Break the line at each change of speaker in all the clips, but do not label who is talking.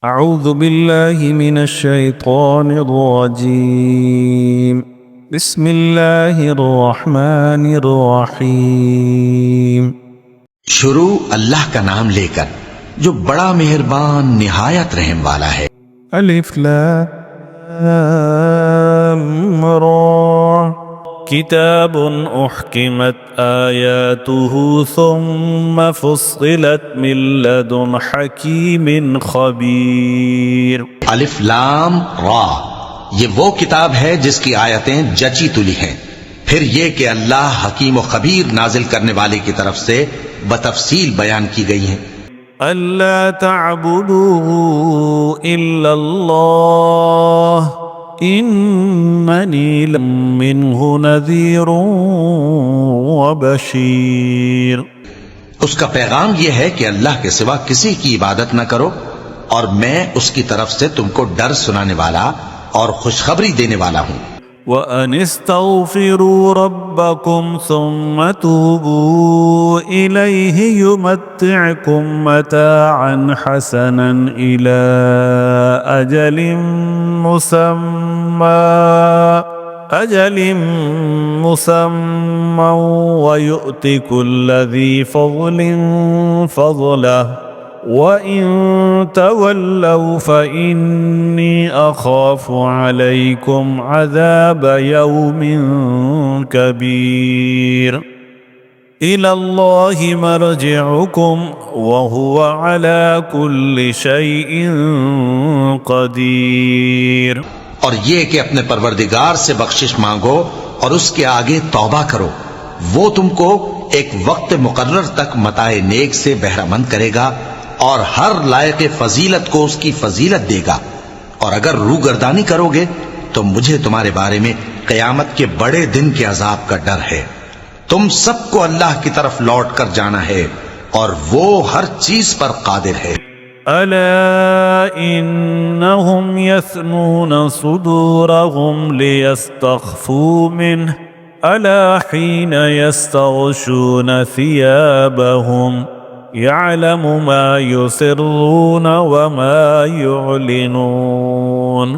أعوذ بالله من الشيطان الرجيم بسم الله الرحمن الرحيم।
शुरू अल्लाह का नाम लेकर जो बड़ा मेहरबान निहायत रहम वाला है।
अलिफ लाम रा किताबुन उहकिमत आयातुहु सुम्मा फुस्सिलत मिन लदुन हकीमिन खबीर।
अलिफ लाम रा, ये वो किताब है जिसकी आयतें जची तुली हैं। फिर ये कि अल्लाह हकीम और खबीर नाजिल करने वाले की तरफ से बतफसील बयान की गई हैं।
अल्ला तअबुदू इल्लल्लाह इन्ननी मिन्हु नज़ीरुन व बशीर।
उसका पैगाम यह है कि अल्लाह के सिवा किसी की इबादत न करो और मैं उसकी तरफ से तुमको डर सुनाने वाला और खुशखबरी देने वाला हूं।
व अनिस्तगफिरू रब्बकुम सुम्मा तूबू इलैहि युमत्तिअकुम मताअन हसनन इला अजलिम मुसम्मा व युअति कुल्ला ज़ी फ़ज़लिन फ़ज़लहु व इन तवल्लौ फ़इन्नी अख़ाफ़ु अलैकुम अज़ाब यौमिन कबीर। इलल्लाहि मर्जिउकुम व हुवा अला कुल्लि शैइन क़दीर।
और ये कि अपने परवरदिगार से बख्शिश मांगो और उसके आगे तौबा करो, वो तुमको एक वक्त मुकर्रर तक मताए नेक से बहरामंद करेगा और हर लायक फजीलत को उसकी फजीलत देगा। और अगर रूगर्दानी करोगे तो मुझे तुम्हारे बारे में कयामत के बड़े दिन के अजाब का डर है। तुम सबको अल्लाह की तरफ लौट कर जाना है और वो हर चीज पर कादिर है।
अला इन्नहुम यस्नून सुदूरहुम लियस्तख्फू मिन्हु अला हीन यस्तग़शून सियाबहुम यअलमु मा युसिर्रून व मा युअलिनून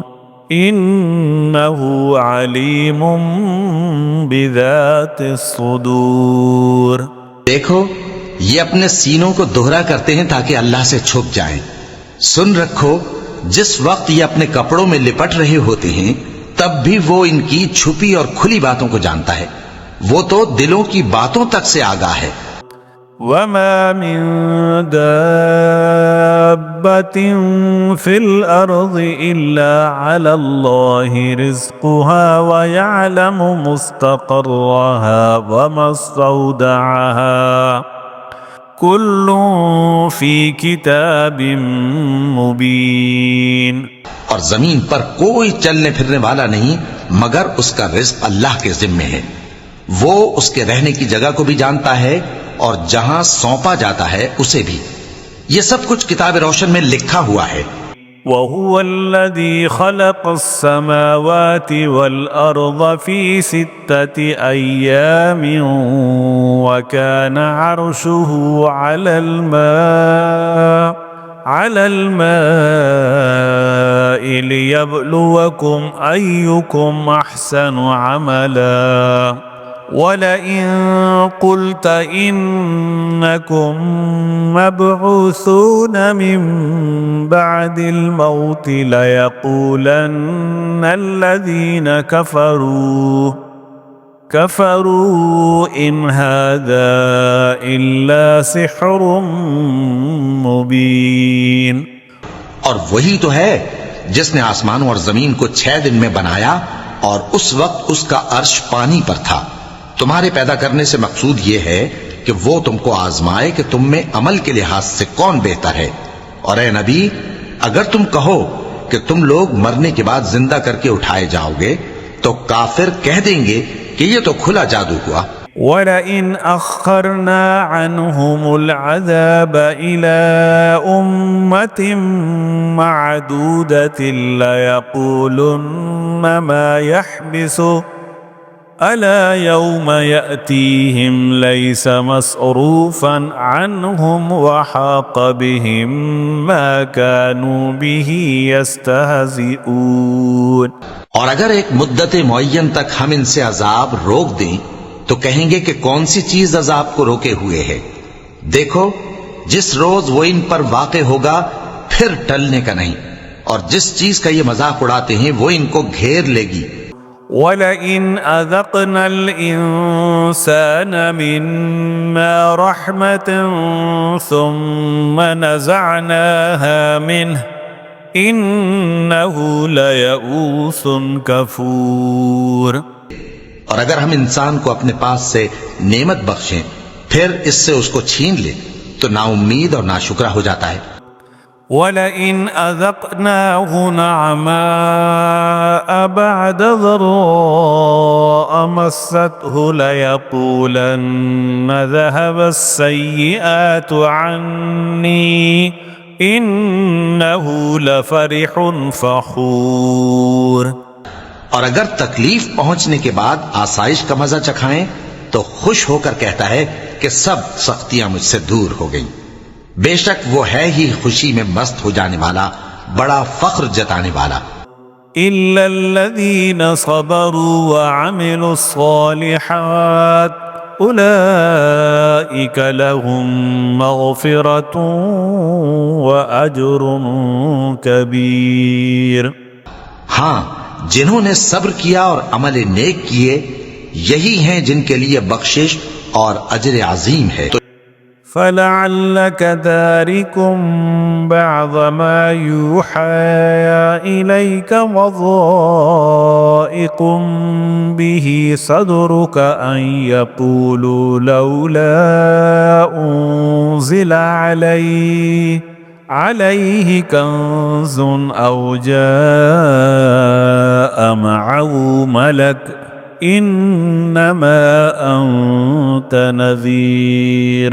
इन्नहु अलीमुम बिज़ातिस सुदूर।
देखो, ये अपने सीनों को दोहरा करते हैं ताकि अल्लाह से छुप जाएं। सुन रखो, जिस वक्त ये अपने कपड़ों में लिपट रहे होते हैं तब भी वो इनकी छुपी और खुली बातों को जानता है। वो तो दिलों की बातों तक से आगाह है।
वमा मिन दाब्बतिन फिल अर्ज़ि इल्ला अलल्लाहि रिज़्क़ुहा व यअलमु मुस्तक़र्रहा व मुस्तौदअहा कुल्लुन फी किताबिन मुबीन।
और जमीन पर कोई चलने फिरने वाला नहीं मगर उसका रिज़्क़ अल्लाह के जिम्मे है। वो उसके रहने की जगह को भी जानता है और जहां सौंपा जाता है उसे भी। ये सब कुछ किताब रोशन में लिखा हुआ है।
वहुवल्लज़ी ख़लक़स्समावाति वल अर्ज़ फ़ी सित्तति अय्यामिन व कान अर्शुहु अलल मा'i लियब्लुवकुम अय्युकुम अहसनु अमला वलइन क़ुल्त इन्नकुम मब्ऊसून मिन बअदिल मौति लयक़ूलन्न अल्लज़ीन कफ़रू इन हाज़ा इल्ला सिह्रुम मुबीन।
और वही तो है जिसने आसमानों और जमीन को 6 दिन में बनाया और उस वक्त उसका अर्श पानी पर था। तुम्हारे पैदा करने से मकसूद ये है कि वो तुमको आजमाए कि तुम में अमल के लिहाज से कौन बेहतर है। और ए नबी, अगर तुम कहो कि तुम लोग मरने के बाद जिंदा करके उठाए जाओगे तो काफिर कह देंगे कि ये तो खुला जादू हुआ।
वलइन अख़रना अन्हुमुल अज़ाब इला उम्मतिन मअदूदतिन लयक़ूलुन्न मा यहबिसु अला यौम यअतीहिम लैस मसरूफन अन्हुम वहाक बिहिम मा कानू बिही यस्तहज़िऊन।
और अगर एक मुद्दत मुअय्यन तक हम इनसे अजाब रोक दें तो कहेंगे कि कौन सी चीज अजाब को रोके हुए है। देखो, जिस रोज वो इन पर वाक़े होगा फिर टलने का नहीं, और जिस चीज का ये मजाक उड़ाते हैं वो इनको घेर लेगी।
वलइन अज़क़नल इंसान मिन्ना रहमतन सुम्मा नज़अनाहा मिन्हु इन्नहु लयऊसुन कफूर।
और अगर हम इंसान को अपने पास से नेमत बख्शें फिर इससे उसको छीन ले तो नाउम्मीद और नाशुक्रा हो जाता है।
वलइन अज़क़नाहु नअमाअ बअद ज़र्राअ मस्सतहु लयक़ूलन्न ज़हबस्सय्यिआतु अन्नी इन्नहु लफ़रिहुन फ़ख़ूर।
और अगर तकलीफ पहुंचने के बाद आसाइश का मजा चखाएं तो खुश होकर कहता है कि सब सख्तियां मुझसे दूर हो गईं। बेशक वो है ही खुशी में मस्त हो जाने वाला, बड़ा फख्र जताने वाला।
इल्लल्लज़ीन सबरू व अमिलुस्सालिहात उलाइक लहुम मग़फ़िरतुन व अज्रुन कबीर।
हाँ, जिन्होंने सब्र किया और अमल नेक किए यही हैं जिनके लिए बख्शिश और अजर अजीम है।
फलअल्लक तारिकुम बअज़ मा यूहा इलैक वज़ाइकुम बिही सदरुक अन यक़ूलू लौला उन्ज़िला अलैहि कंज़ुन औ जाअ मअहु मलक इन्नमा अंत नज़ीर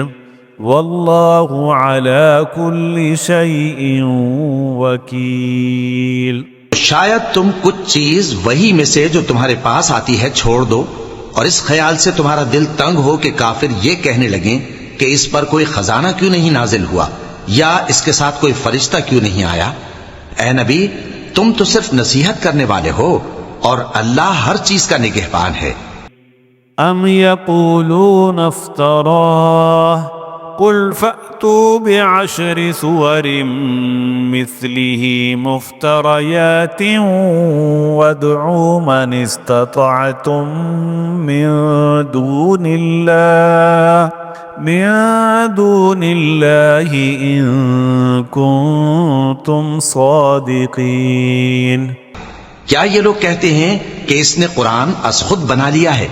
वल्लाहु अला कुल्लि शैइन वकील।
शायद तुम कुछ चीज वही में से जो तुम्हारे पास आती है छोड़ दो और इस ख्याल से तुम्हारा दिल तंग हो कि काफिर ये कहने लगे कि इस पर कोई खजाना क्यों नहीं नाजिल हुआ या इसके साथ कोई फरिश्ता क्यों नहीं आया। ए नबी, तुम तो सिर्फ नसीहत करने वाले हो और अल्लाह हर चीज का निगहबान है।
अम यक़ूलून इफ्तराह कुल फ़अतू बिअश्रि सुवरिम मिस्लिही मुफ्तरयातिन वदउ मन इस्ततअतुम मिन दूनिल्लाहि इन कुंतुम सादिकीन।
क्या ये लोग कहते हैं कि इसने कुरान खुद बना लिया है?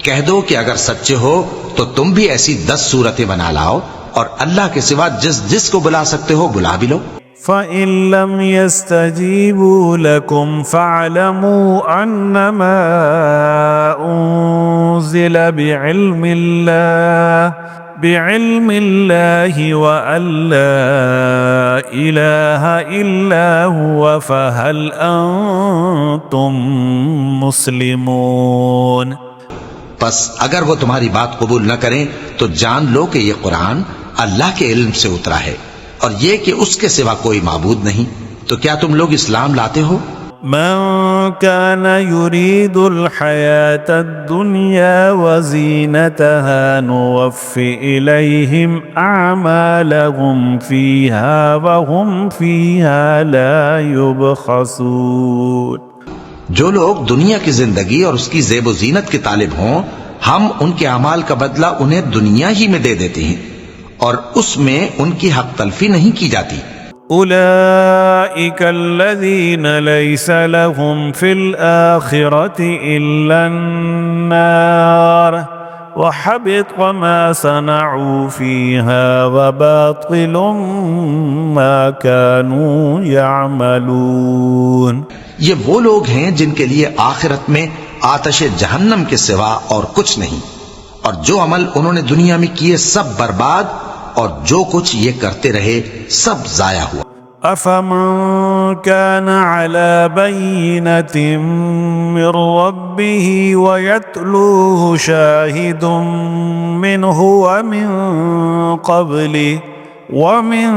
कह दो कि अगर सच्चे हो तो तुम भी ऐसी 10 सूरतें बना लाओ और अल्लाह के सिवा जिस जिस को बुला सकते हो बुला भी लो।
फ़इन लम यस्तजीबू लकुम फ़अलमू अन्नमा उन्ज़िला बिइल्मिल्लाहि व अल्ला इलाहा इल्ला हुवा फ़हल अंतुम मुस्लिमून।
बस अगर वो तुम्हारी बात कबूल न करें तो जान लो कि ये कुरान अल्लाह के इल्म से उतरा है और ये कि उसके सिवा कोई माबूद नहीं। तो क्या तुम लोग इस्लाम लाते हो?
मन कान युरीदुल हयातद दुनिया व ज़ीनतहा नुवफ़्फ़ि इलैहिम अअमालहुम फ़ीहा व हुम फ़ीहा ला युबख़सून।
जो लोग दुनिया की जिंदगी और उसकी ज़ेब ज़ीनत के तालिब हों हम उनके अमाल का बदला उन्हें दुनिया ही में दे देते हैं और उसमें उनकी हक तलफी नहीं की जाती।
उलाइका अल्लज़ीना लैसा लहुम फ़िल आखिरति इल्ला अन्नार व हबित मा सनअू फ़ीहा व बातिलुम मा कानू यअमलून।
ये वो लोग हैं जिनके लिए आखिरत में आतश जहन्नम के सिवा और कुछ नहीं, और जो अमल उन्होंने दुनिया में किए सब बर्बाद और जो कुछ ये करते रहे सब जाया हुआ।
अफमन كان على بينة من ربه ويتلوه شاهد منه ومن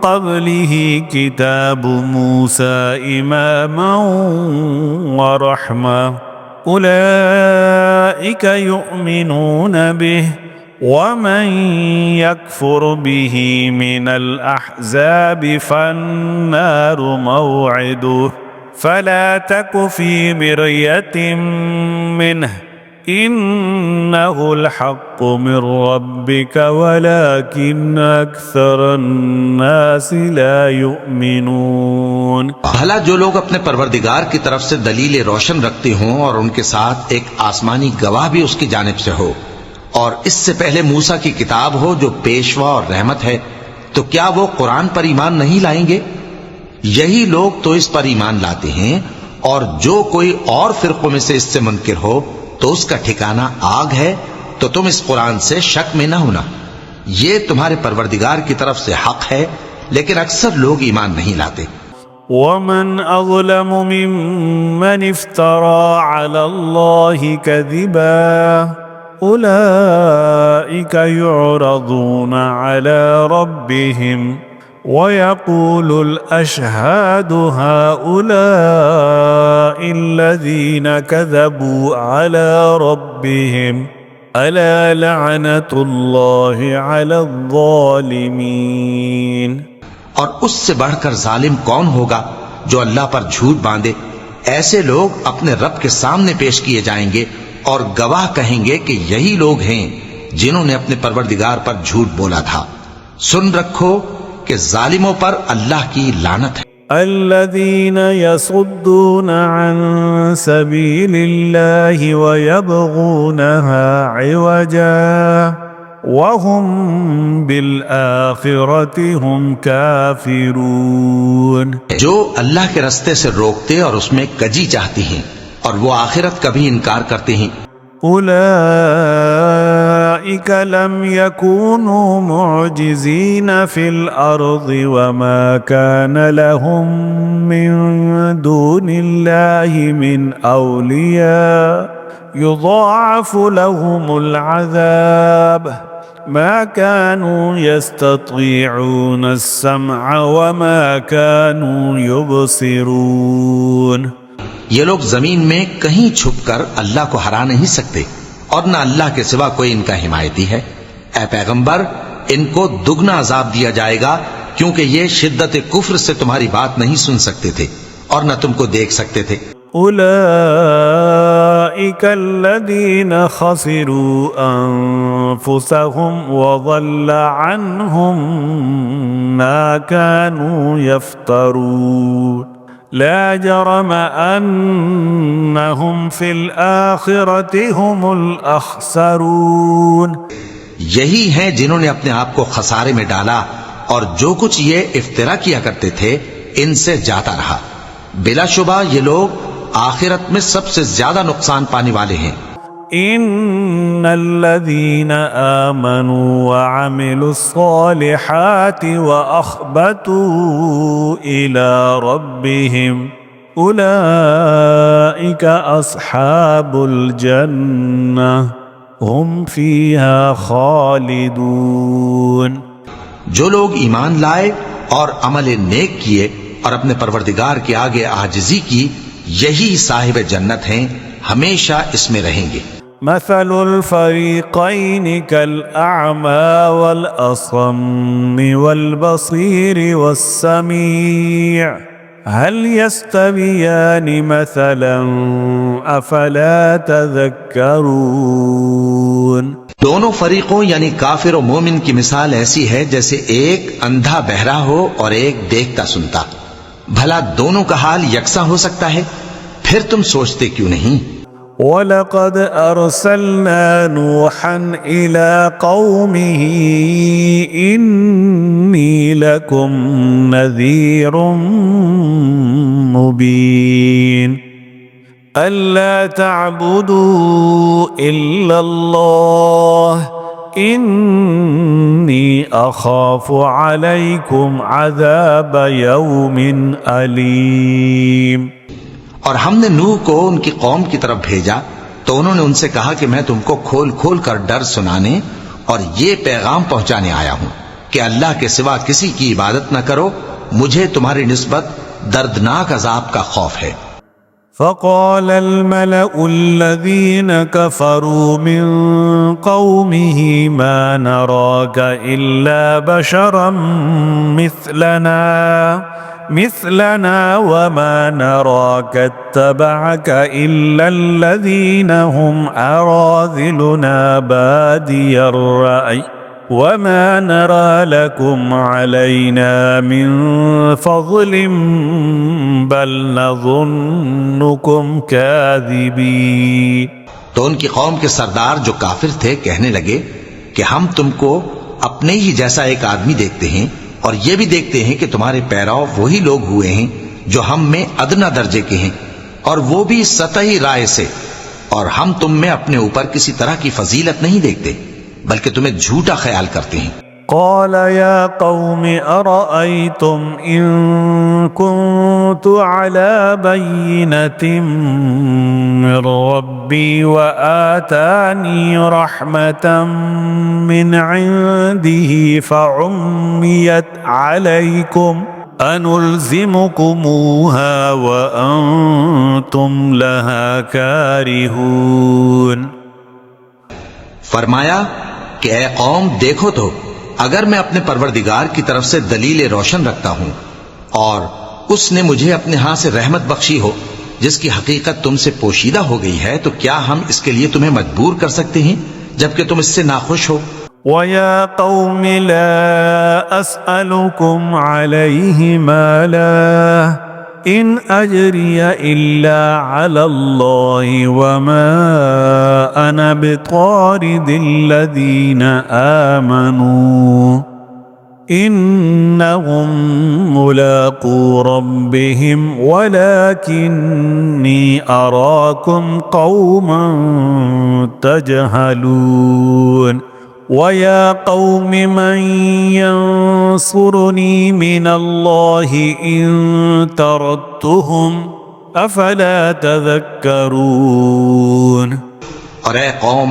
قبله كتاب موسى إماما ورحمة أولئك يؤمنون به ومن يكفر به من الأحزاب فالنار موعده فلا تك في مرية منه إنه الحق من ربك ولكن أكثر الناس لا يؤمنون।
भला जो लोग अपने परवरदिगार की तरफ से दलीलें रोशन रखते हों और उनके साथ एक आसमानी गवाह भी उसकी जानिब से हो और इससे पहले मूसा की किताब हो जो पेशवा और रहमत है, तो क्या वो कुरान पर ईमान नहीं लाएंगे? यही लोग तो इस पर ईमान लाते हैं और जो कोई और फिरकों में से इससे मुनकिर हो तो उसका ठिकाना आग है। तो तुम इस कुरान से शक में न होना, ये तुम्हारे परवरदिगार की तरफ से हक है, लेकिन अक्सर लोग ईमान नहीं लाते।
वमन अज़लमु मिम्मन इफ्तरा अला अल्लाहि कज़िबा उलाइका युअरदूना अला रब्बिहिम वयक़ूलु अल-अशहादु हाउलाइ अल्लज़ीना कज़बू अला रब्बिहिम अला लअनतुल्लाहि अला अज़्ज़ालिमीन।
और उससे बढ़कर जालिम कौन होगा जो अल्लाह पर झूठ बांधे? ऐसे लोग अपने रब के सामने पेश किए जाएंगे और गवाह कहेंगे कि यही लोग हैं जिन्होंने अपने परवरदिगार पर झूठ बोला था। सुन रखो कि जालिमों पर अल्लाह की लानत है।
अल्लज़ीना यसुद्दूना अन सबीलिल्लाहि व यबगूनहा इवजा वहुम बिल आखिरति हुम काफिरून।
जो अल्लाह के रास्ते से रोकते और उसमें कजी चाहती हैं और वो आखिरत का भी इनकार करते हैं। उलाइका लम यकूनु मुअजिज़ीन फिल अर्ज़ि वमा कान लहुम मिन दूनिल्लाहि मिन औलिया युज़ाअफ़ु लहुमुल अज़ाब मा कानू यस्ततीऊन अस्समअ वमा कानू युबसिरून। ये लोग जमीन में कहीं छुपकर अल्लाह को हरा नहीं सकते और न अल्लाह के सिवा कोई इनका हिमायती है। ऐ पैगंबर, इनको दुगना अजाब दिया जाएगा क्योंकि ये शिद्दत कुफ्र से तुम्हारी बात नहीं सुन सकते थे और न तुमको देख सकते थे। उलाइका अल्लज़ीना खसिरू अनफुसहुम व ज़ल्ल अन्हुम मा कानू यफ्तरून ला जरम अन्नहुम फिल आखिरति हुमुल अखसरून। यही हैं जिन्होंने अपने आप को खसारे में डाला और जो कुछ ये इफ्तिरा किया करते थे इनसे जाता रहा। बिलाशुबा ये लोग आखिरत में सबसे ज्यादा नुकसान पाने वाले हैं। इन्नल्लज़ीना आमनू व अमिलुस्सालिहाति व अख़बतू इला रब्बिहिम उलाइका अस्हाबुल जन्नह हुम फीहा खालिदून। जो लोग ईमान लाए और अमल नेक किए और अपने परवरदिगार के आगे आजिज़ी की, यही साहिब जन्नत हैं, हमेशा इसमें रहेंगे। मसलुल फ़रीक़ैनि कल अअमा वल असम्मि वल बसीरि वस्समीअ हल यस्तवियानि मसलन अफला तज़क्करून। दोनों फरीकों यानी काफिर और मोमिन की मिसाल ऐसी है जैसे एक अंधा बहरा हो और एक देखता सुनता। भला दोनों का हाल यकसा हो सकता है? फिर तुम सोचते क्यों नहीं? वलक़द अरसलना नूहन इला क़ौमिही इन्नी लकुम नज़ीरुम मुबीन अल्ला तअबुदू इल्लल्लाह
إني أخاف عليكم عذاب يوم أليم।
और हमने नूह को उनकी कौम की तरफ भेजा तो उन्होंने उनसे कहा कि मैं तुमको खोल खोल कर डर सुनाने और ये पैगाम पहुंचाने आया हूं कि अल्लाह के सिवा किसी की इबादत न करो, मुझे तुम्हारी निस्बत दर्दनाक अजाब का खौफ है।
فقال الملأ الذين كفروا من قومه ما نراك إلا بشرا مثلنا وما نراك اتبعك إلا الذين هم أراذلنا بادي الرأي وما نرى لكم علينا من فضل بل نظنكم كاذبين।
तो उनकी कौम के सरदार जो काफिर थे कहने लगे कि हम तुमको अपने ही जैसा एक आदमी देखते हैं और ये भी देखते हैं कि तुम्हारे पैराव वही लोग हुए हैं जो हम में अदना दर्जे के हैं और वो भी सतही राय से, और हम तुम में अपने ऊपर किसी तरह की फजीलत नहीं देखते बल्कि तुम्हें झूठा ख्याल करते हैं।
قال يا قوم أرأيتم إن كنت على بينة من ربي وآتاني رحمة من عنده فعميت عليكم أنلزمكموها وأنتم لها كارهون।
फरमाया कि ए कौम देखो तो अगर मैं अपने परवरदिगार की तरफ से दलील रोशन रखता हूं और उसने मुझे अपने हाथ से रहमत बख्शी हो जिसकी हकीकत तुमसे पोशीदा हो गई है, तो क्या हम इसके लिए तुम्हें मजबूर कर सकते हैं जबकि तुम इससे नाखुश हो।
وَيَا قَوْمِ لَا أَسْأَلُكُمْ عَلَيْهِ مَالًا إِنْ أَجْرِيَ إِلَّا عَلَى اللَّهِ وَمَا أَنَا بِطَارِدِ الَّذِينَ آمَنُوا إِنَّهُمْ مُلَاقُو رَبِّهِمْ وَلَكِنِّي أَرَاكُمْ قَوْمًا تَجْهَلُونَ وَيَا قَوْمِ مَنْ يَنْصُرُنِي مِنَ اللَّهِ إِنْ طَرَدتُّهُمْ أَفَلَا تَذَكَّرُونَ।
और ए कौम,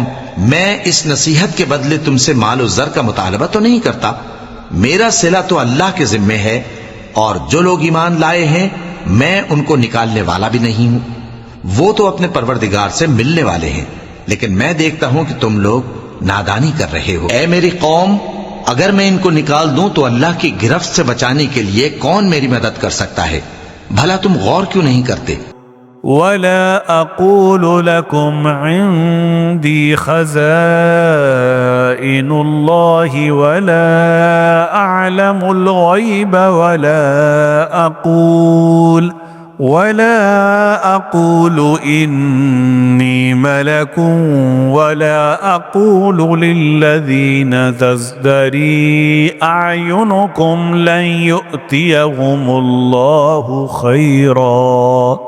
मैं इस नसीहत के बदले तुमसे मालो जर का मुतालबा तो नहीं करता, मेरा सिला तो अल्लाह के जिम्मे है और जो लोग ईमान लाए हैं मैं उनको निकालने वाला भी नहीं हूं, वो तो अपने परवरदिगार से मिलने वाले हैं, लेकिन मैं देखता हूं कि तुम लोग नादानी कर रहे हो। ऐ मेरी कौम, अगर मैं इनको निकाल दूं तो अल्लाह की गिरफ्त से बचाने के लिए कौन मेरी मदद कर सकता है, भला तुम गौर क्यों नहीं करते।
ولا أقول لكم عندي خزائن الله ولا أعلم الغيب ولا أقول إني ملك ولا أقول للذين تزدري أعينكم لن يؤتيهم الله خيرا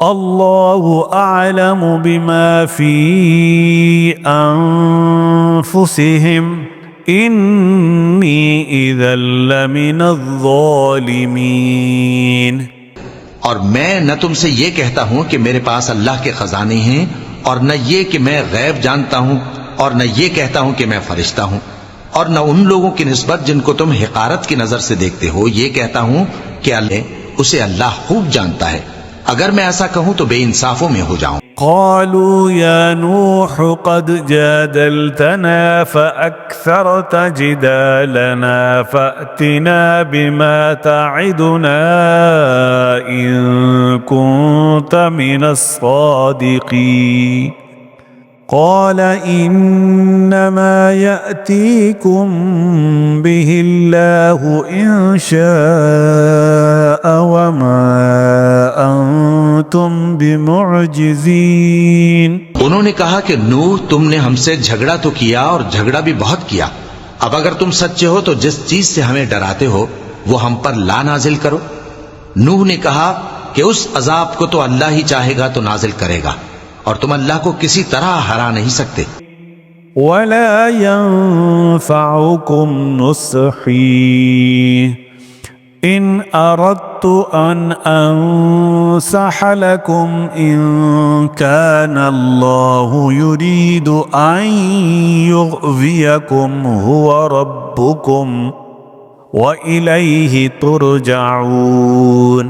الله أعلم بما في أنفسهم إني إذا لمن الظالمين।
और मैं न तुमसे ये कहता हूं कि मेरे पास अल्लाह के खजाने हैं और न ये कि मैं गैब जानता हूं और न ये कहता हूं कि मैं फरिश्ता हूं और न उन लोगों की निस्बत जिनको तुम हिकारत की नजर से देखते हो ये कहता हूं कि उसे अल्लाह खूब जानता है। अगर मैं ऐसा कहूं तो बेइंसाफों में हो जाऊं।
قالوا يا نوح قد جادلتنا فأكثرت جدالنا فأتنا بما تعدنا إن كنت من الصادقين قال إنما يأتيكم به الله إن شاء وما أنتم بمعجزين।
उन्होंने कहा कि नूह, तुमने हमसे झगड़ा तो किया और झगड़ा भी बहुत किया, अब अगर तुम सच्चे हो तो जिस चीज से हमें डराते हो वो हम पर ला नाजिल करो। नूह ने कहा कि उस अजाब को तो अल्लाह ही चाहेगा तो नाजिल करेगा और तुम अल्लाह को किसी तरह हरा नहीं सकते।
वला यंफउकुम नुस्ही इन अरदतु अन अंसह लकुम इन कान अल्लाहु युरीदु अन युग़वियकुम हुवा रब्बुकुम व इलैहि तुरजाऊन।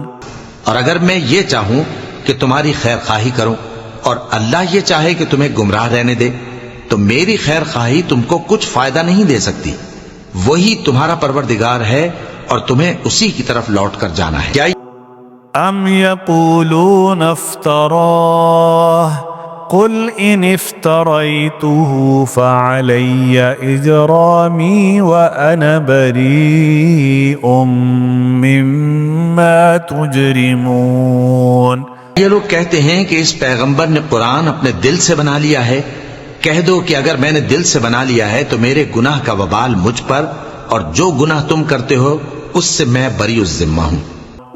और अगर मैं ये चाहूं कि तुम्हारी खैर खाही करूं और अल्लाह ये चाहे कि तुम्हें गुमराह रहने दे, तो मेरी खैर खाही तुमको कुछ फायदा नहीं दे सकती। वही तुम्हारा परवरदिगार है और तुम्हें उसी की तरफ लौट कर जाना है। क्या
अम यक़ूलून इफ्तराह कुल इन इफ्तरैतुहु फ़अलैय इजरामी व अना बरीउम मिम्मा तुजरिमून।
ये लोग कहते हैं कि इस पैगंबर ने कुरान अपने दिल से बना लिया है। कह दो कि अगर मैंने दिल से बना लिया है तो मेरे गुनाह का वबाल मुझ पर, और जो गुनाह तुम करते हो उससे मैं बरी जिम्मा हूं।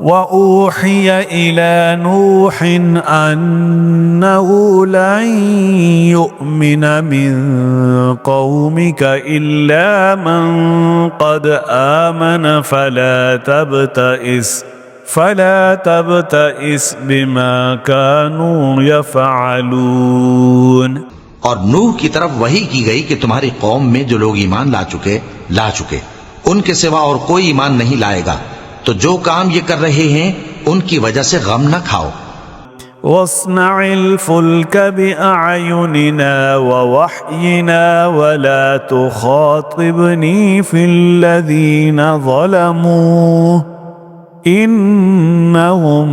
वऊहिय इला नूहिन अन्नहु लन युमिन मिन कौमिका इल्ला मन क़द आमन फला तबतइस बिमा कानू यफ़अलून।
और नूह की तरफ वही की गई कि तुम्हारी कौम में जो लोग ईमान ला चुके उनके सिवा और कोई ईमान नहीं लाएगा, तो जो काम ये कर रहे हैं उनकी वजह से गम न खाओ।
वस्नइल फुल्क बिअयुनिना व वह्यिना वला तुखातिबनी फिल्लज़ीना ज़लमू इन्नहुम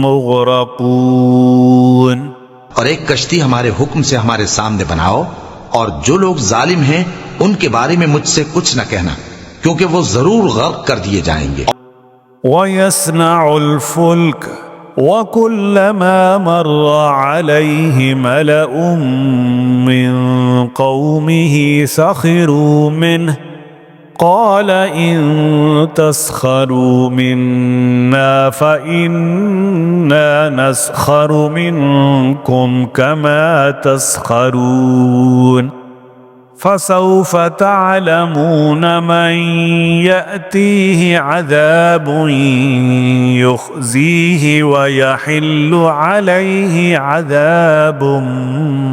मुग़रक़ून।
और एक कश्ती हमारे हुक्म से हमारे सामने बनाओ, और जो लोग जालिम हैं उनके बारे में मुझसे कुछ न कहना, क्योंकि वो जरूर गर्क कर दिए जाएंगे।
वयस्नउल फुल्क वकुल्लमा मर्र अलैहि मलउम मिन कौमिही सखिरू मिन्हु क़ाल इन तस्खरू मिन्ना फ़इन्ना नस्खरु मिनकुम कमा तस्खरून फसौफ तअलमून मन यअतीहि अज़ाबुन युख़ज़ीहि व यहिल्लु अलैहि अज़ाबुन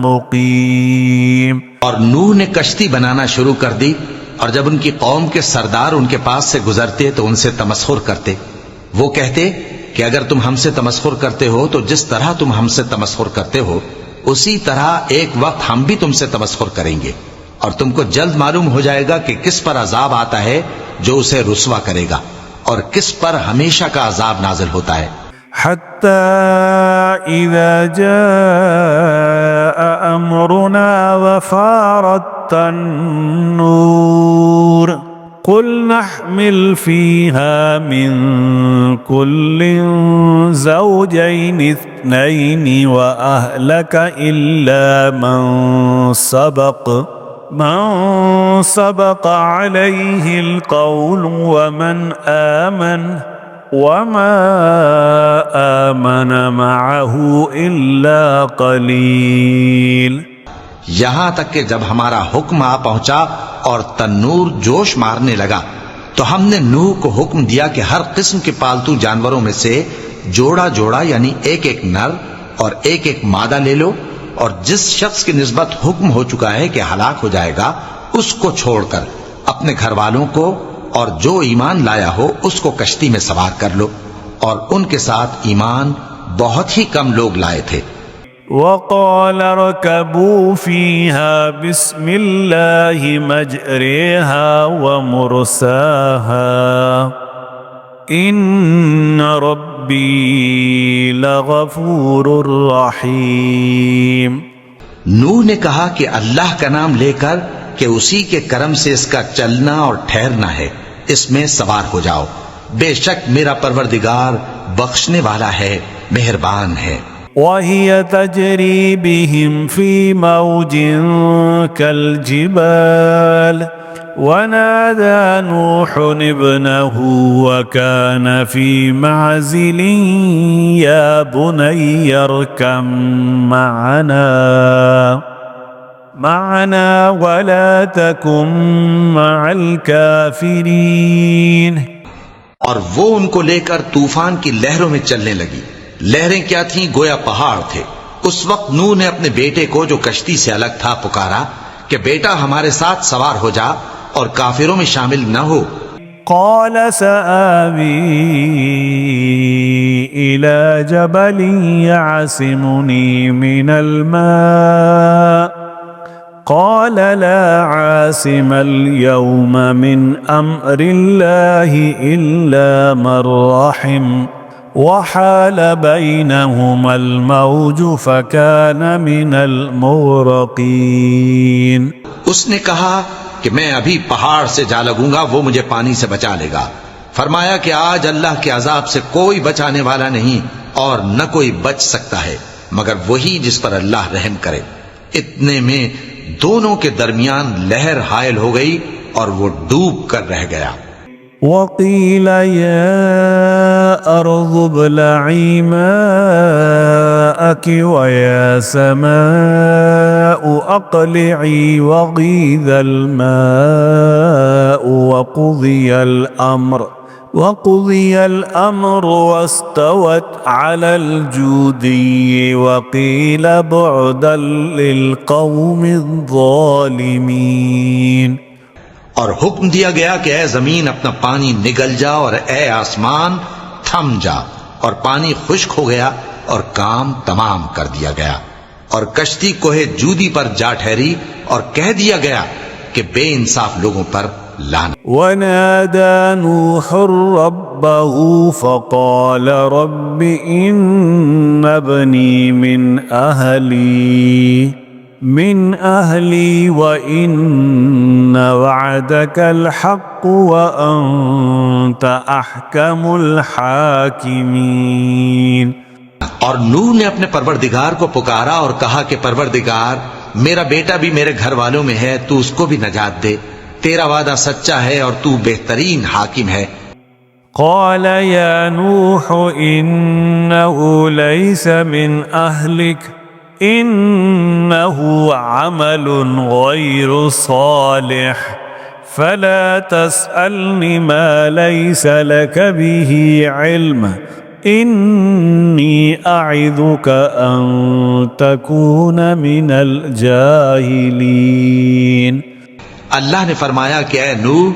मुक़ीम।
और नूह ने कश्ती बनाना शुरू कर दी, और जब उनकी कौम के सरदार उनके पास से गुजरते तो उनसे तमस्खुर करते। वो कहते कि अगर तुम हमसे तमस्खुर करते हो तो जिस तरह तुम हमसे तमस्खुर करते हो उसी तरह एक वक्त हम भी तुमसे तमस्खुर करेंगे, और तुमको जल्द मालूम हो जाएगा कि किस पर अजाब आता है जो उसे रुस्वा करेगा, और किस पर हमेशा का अजाब नाजिल होता है।
हत्ता इज़ा जाअ अम्रुना वफ़ारत तन्नूर कुल नहमिल फ़ीहा मिन कुल्लिन ज़ौजैनि इत्नैनि व अहलक इल्ला मन सबक़ अलैहिल क़ौलु वमन आमन वमा आमन मअहू इल्ला क़लील।
यहां तक कि जब हमारा हुक्म आ पहुंचा और तन्नूर जोश मारने लगा, तो हमने नूह को हुक्म दिया कि हर किस्म के पालतू जानवरों में से जोड़ा जोड़ा यानी एक एक नर और एक एक मादा ले लो, और जिस शख्स की निस्बत हुक्म हो चुका है कि हलाक हो जाएगा उसको छोड़कर अपने घर वालों को और जो ईमान लाया हो उसको कश्ती में सवार कर लो। और उनके साथ ईमान बहुत ही कम लोग लाए थे।
वक़ाल रकबू फ़ीहा बिस्मिल्लाहि मजरेहा व मुरसाहा इन्न रब्बी लगफ़ूरुर रहीम।
नूह ने कहा कि अल्लाह का नाम लेकर कि उसी के करम से इसका चलना और ठहरना है, इसमें सवार हो जाओ। बेशक मेरा परवरदिगार बख्शने वाला है, मेहरबान है।
वहिय तजरी बिहिम फी मौजिन कल जिबाल वनादा नूहुन इब्नहु वकान फी मअज़िलिन या बुनय्य इरकम मअना معنا ولا تكن مع الكافرين।
और वो उनको लेकर तूफान की लहरों में चलने लगी। लहरें क्या थीं? गोया पहाड़ थे। उस वक्त नूह ने अपने बेटे को, जो कश्ती से अलग था, पुकारा कि बेटा हमारे साथ सवार हो जा और काफिरों में शामिल न हो।
قال سآوي إلى جبل يعصمني من الماء قال لا عاصم اليوم من أمر الله إلا من رحم وحال بينهما الموج فكان من المغرقين।
उसने कहा कि मैं अभी पहाड़ से जा लगूंगा, वो मुझे पानी से बचा लेगा। फरमाया कि आज अल्लाह के अजाब से कोई बचाने वाला नहीं और न कोई बच सकता है मगर वही जिस पर अल्लाह रहम करे। इतने में दोनों के दरमियान लहर हायल हो गई और वो डूब कर रह गया।
وقيل يا أرض ابلعي ماءك ويا سماء أقلعي وغيض الماء وقضي الأمر واستوت على الجودي وقيل بعدا للقوم الظالمين।
और हुक्म दिया गया कि ए जमीन अपना पानी निगल जा और ए आसमान थम जा, और पानी खुश्क हो गया और काम तमाम कर दिया गया। और कश्ती कोहे जूदी पर जा ठहरी और कह दिया गया कि बेइंसाफ लोगों पर लानत।
वनादा नूह रब्बहु फक़ाल रब्बि इन्न बनी min ahli wa inna wa'dakal haqq wa anta ahkamul hakimin।
और नूह ने अपने परवरदिगार को पुकारा और कहा कि परवरदिगार, मेरा बेटा भी मेरे घर वालों में है, तू उसको भी नजात दे। तेरा वादा सच्चा है और तू बेहतरीन हाकिम है।
قال يا نوح إنه ليس من أهلك إنه عمل غير صالح فلا تسألني ما ليس لك به علم إني أعظك أن تكون من الجاهلين।
अल्लाह ने फरमाया कि ऐ नूह,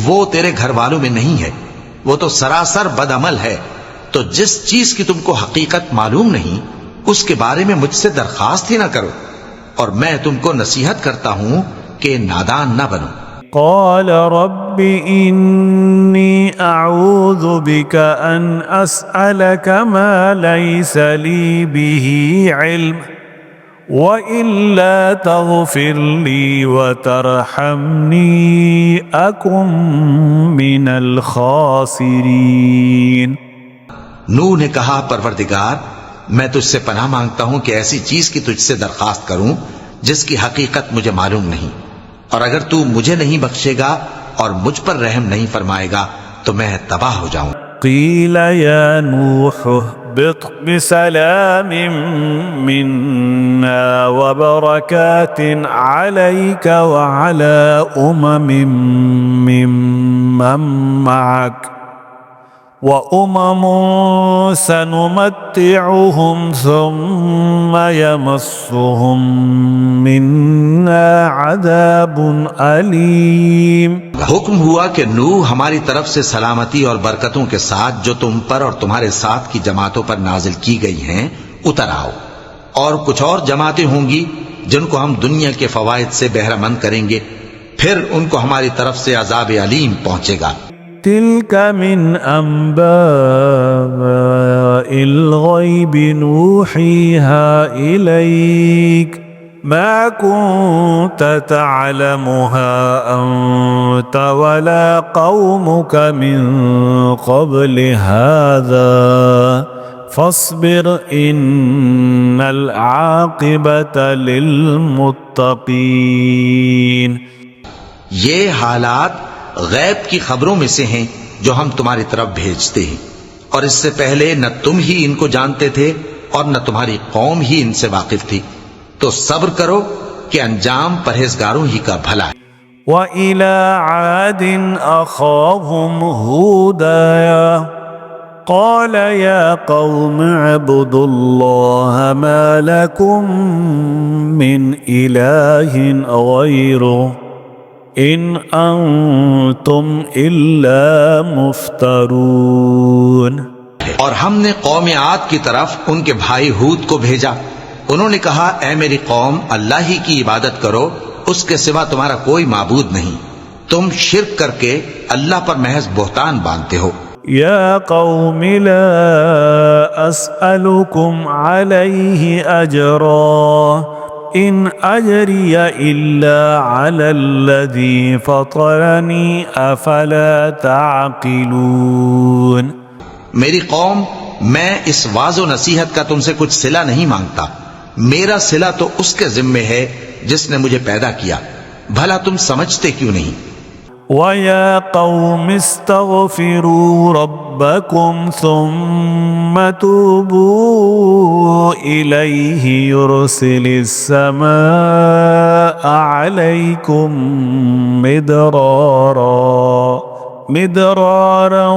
वो तेरे घर वालों में नहीं है, वो तो सरासर बदअमल है। तो जिस चीज की तुमको हकीकत मालूम नहीं उसके बारे में मुझसे दरखास्त ही ना करो, और मैं तुमको नसीहत करता हूं कि नादान ना बनो।
قال رب إني أعوذ بك أن أسألك ما ليس لي به علم وإلا تغفر لي وترحمني أكن من الخاسرين।
नूह ने कहा, परवरदिगार, मैं तुझसे पनाह मांगता हूं कि ऐसी चीज की तुझसे दरखास्त करूं जिसकी हकीकत मुझे मालूम नहीं, और अगर तू मुझे नहीं बख्शेगा और मुझ पर रहम नहीं फरमाएगा तो मैं तबाह हो जाऊं।
قيل يا نوح اهبط بسلام منا وبركات عليك وعلى ممن معك وأمم سنمتعهم ثم يمسهم منا عذاب أليم।
हुक्म हुआ कि नूह हमारी तरफ से सलामती और बरकतों के साथ जो तुम पर और तुम्हारे साथ की जमातों पर नाजिल की गई हैं उतर आओ, और कुछ और जमातें होंगी जिनको हम दुनिया के फवायद से बहरामंद करेंगे, फिर उनको हमारी तरफ से अजाब अलीम पहुंचेगा।
तिल्क मिन अंबाइल गैब नूहीहा इलैक मा कुन्त तअलमुहा अंत वला कौमुक मिन क़ब्ल हाज़ा फस्बिर इन्नल आक़िबत लिलमुत्तक़ीन।
ये हालात गैब की खबरों में से हैं जो हम तुम्हारी तरफ भेजते हैं, और इससे पहले न तुम ही इनको जानते थे और न तुम्हारी कौम ही इनसे वाकिफ थी। तो सब्र करो कि अंजाम परहेजगारों ही का भला है।
وإلى عاد أخاهم هودا قال يا قوم اعبدوا الله ما لكم من إله غيره إن أنتم إلا مفترون।
और हमने कौम आद की तरफ उनके भाई हूद को भेजा। उन्होंने कहा, ऐ मेरी कौम, अल्लाह ही की इबादत करो, उसके सिवा तुम्हारा कोई माबूद नहीं। तुम शिर्क करके अल्लाह पर महज बोहतान बांधते हो।
या कौम ला अस्अलुकुम अलैहि अजरा इन अजरिया इल्ला अलल्लज़ी फतरनी अफला ताक़िलून।
मेरी कौम, मैं इस वाज़ो नसीहत का तुमसे कुछ सिला नहीं मांगता। मेरा सिला तो उसके जिम्मे है जिसने मुझे पैदा किया। भला तुम समझते क्यों नहीं?
वया कौम इस्तग़फिरू रब्बकुम सुम्मा तूबू इलैहि युरसिलिस समाअ अलैकुम मिदरारा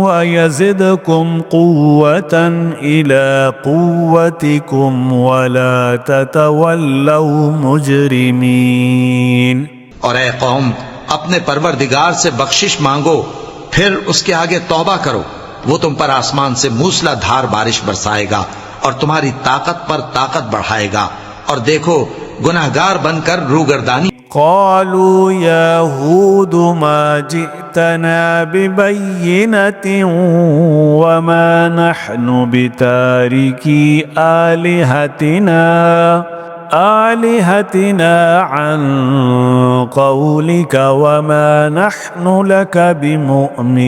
वयज़िदकुम क़ुव्वतन इला क़ुव्वतिकुम वला ततवल्लौ मुजरिमीन।
और ऐ कौम, अपने परवरदिगार से बख्शिश मांगो, फिर उसके आगे तौबा करो। वो तुम पर आसमान से मूसलाधार बारिश बरसाएगा और तुम्हारी ताकत पर ताकत बढ़ाएगा। और देखो, गुनाहगार बनकर रूगर्दानी।
क़ालू या हूद मा जि'तना बिबय्यिनतिन वमा नहनु बितारिकी आलिहतिना अन क़ौलिक वमा नहनु लक बिमुअ्मिनीन।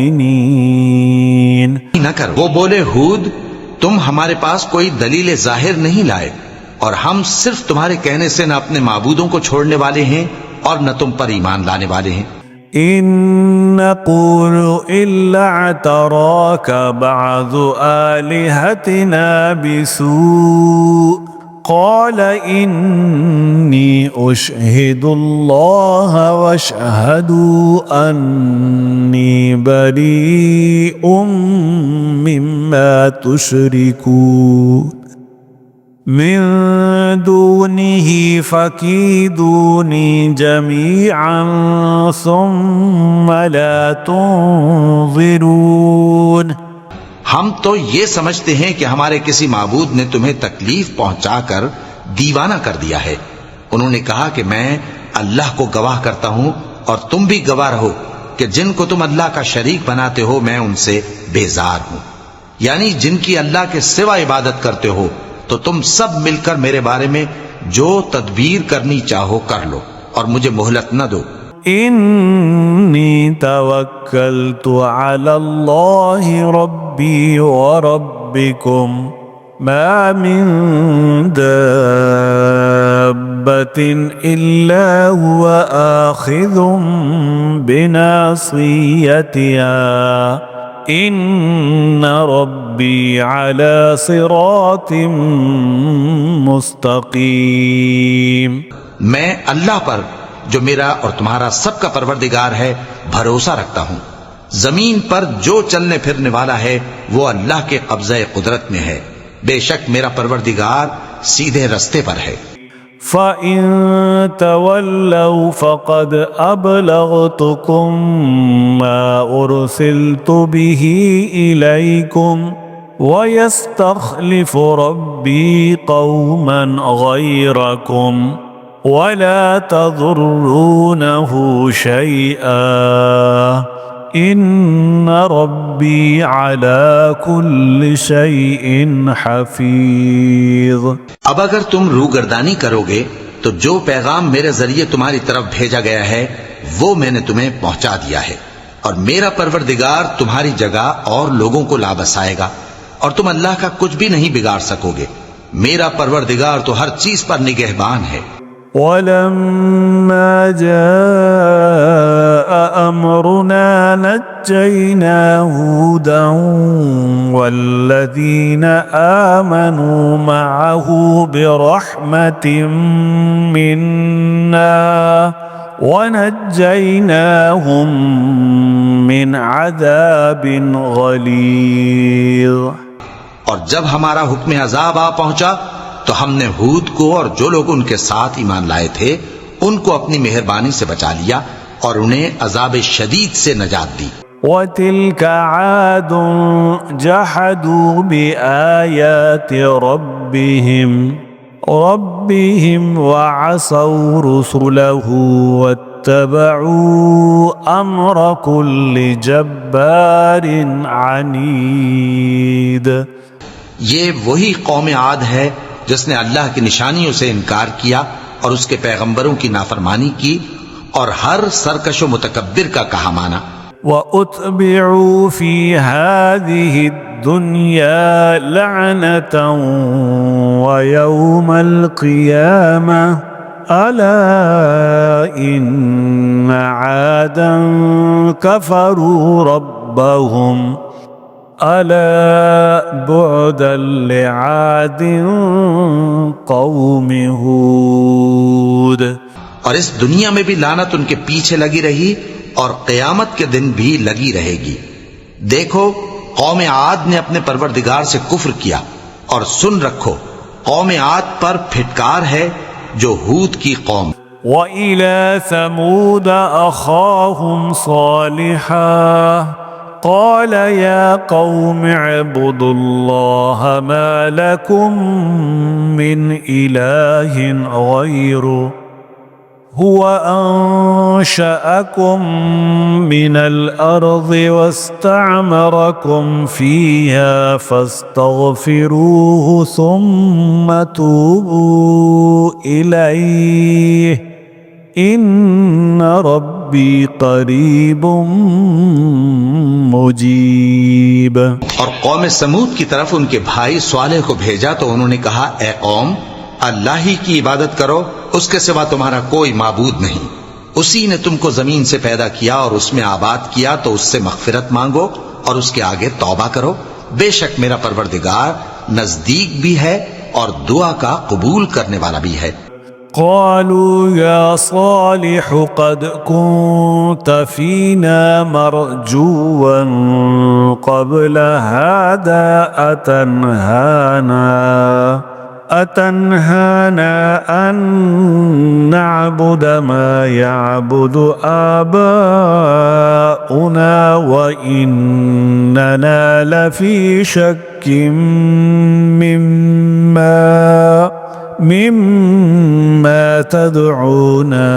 न कर। वो बोले, हूद, तुम हमारे पास कोई दलील जाहिर नहीं लाए और हम सिर्फ तुम्हारे कहने से न अपने माबूदों को छोड़ने वाले हैं और न तुम पर ईमान लाने वाले हैं।
इन नक़ूलु इल्ला तराका बअज़ु आलिहतिना बिसूअ क़ाल इन्नी उशहिदुल्लाह वशहदू अन्नी बरीउम मिम्मा तुशरिकून मिन दूनिही फकीदूनी जमीअन सुम्मा ला तुनज़िरून।
हम तो ये समझते हैं कि हमारे किसी माबूद ने तुम्हें तकलीफ पहुंचाकर दीवाना कर दिया है। उन्होंने कहा कि मैं अल्लाह को गवाह करता हूं और तुम भी गवाह रहो कि जिनको तुम अल्लाह का शरीक बनाते हो मैं उनसे बेजार हूं। यानी जिनकी अल्लाह के सिवा इबादत करते हो, तो तुम सब मिलकर मेरे बारे में जो तदबीर करनी चाहो कर लो और मुझे मोहलत न दो।
इन्नी तवक्कलतु अलल्लाहि रब्बी व रब्बिकुम मा मिन दाब्बतिन इल्ला हुवा आखिज़ुम बिनासियतिहा इन्न रब्बी अला सिरातिम मुस्तकीम।
मैं अल्लाह पर, जो मेरा और तुम्हारा सबका परवरदिगार है, भरोसा रखता हूं। जमीन पर जो चलने फिरने वाला है वो अल्लाह के कब्ज़े कुदरत में है। बेशक मेरा परवरदिगार सीधे रस्ते पर है।
फ़इन तवल्लौ फ़क़द अबलग़तुकुम मा उरसिलतु बिही इलैकुम वयस्तख़लिफ़ु रब्बी क़ौमन ग़ैरकुम वला तज़ुर्रूनहु शैआ इन्न रब्बी अला कुल्लि शैइन हफ़ीज़।
अब अगर तुम रूगर्दानी करोगे तो जो पैगाम मेरे जरिए तुम्हारी तरफ भेजा गया है वो मैंने तुम्हें पहुंचा दिया है और मेरा परवरदिगार तुम्हारी जगह और लोगों को ला बसाएगा और तुम अल्लाह का कुछ भी नहीं बिगाड़ सकोगे। मेरा परवरदिगार तो हर चीज पर निगहबान है।
वलम्मा जाअ أمرنا نجينا هودا والذين آمنوا معه برحمة منا ونجيناهم من عذاب غليظ।
और जब हमारा हुक्म अजाब आ पहुंचा तो हमने हूद को और जो लोग उनके साथ ईमान लाए थे उनको अपनी मेहरबानी से बचा लिया और उन्हें अजाब शदीद से नजात दी।
وتلك عاد جحدوا بآيات ربهم وعصوا رسله واتبعوا أمر كل جبار عنيد।
ये वही कौम आद है जिसने अल्लाह की निशानियों से इनकार किया और उसके पैगंबरों की नाफरमानी की और हर सरकश मुतकब्बिर का कहा माना।
وأتبعوا في هذه الدنيا لعنة ويوم القيامة ألا إن عادا كفروا ربهم ألا بعدا لعاد قوم هود।
और इस दुनिया में भी लानत उनके पीछे लगी रही और क़यामत के दिन भी लगी रहेगी। देखो कौम आद ने अपने परवरदिगार से कुफ्र किया और सुन रखो कौम आद पर फिटकार है जो हूद की कौम।
وإلى ثمود أخاهم صالحا قال يا قوم اعبدوا الله ما لكم من إله غيره هو أنشأكم من الأرض واستعمركم فيها فاستغفروه ثم توبوا إليه إن ربي قريب मुजीब।
और कौम समूद की तरफ उनके भाई स्वालेह को भेजा तो उन्होंने कहा ए कौम अल्लाह ही की इबादत करो, उसके सिवा तुम्हारा कोई माबूद नहीं। उसी ने तुमको जमीन से पैदा किया और उसमें आबाद किया तो उससे मगफिरत मांगो और उसके आगे तौबा करो। बेशक मेरा परवरदिगार नजदीक भी है और दुआ का कबूल करने वाला भी है।
قالوا يا صالح قد كنت فينا مرجوا قبل هذا أتنهانا أن نعبد ما يعبد آباؤنا وإننا لفي شك مما تدعونا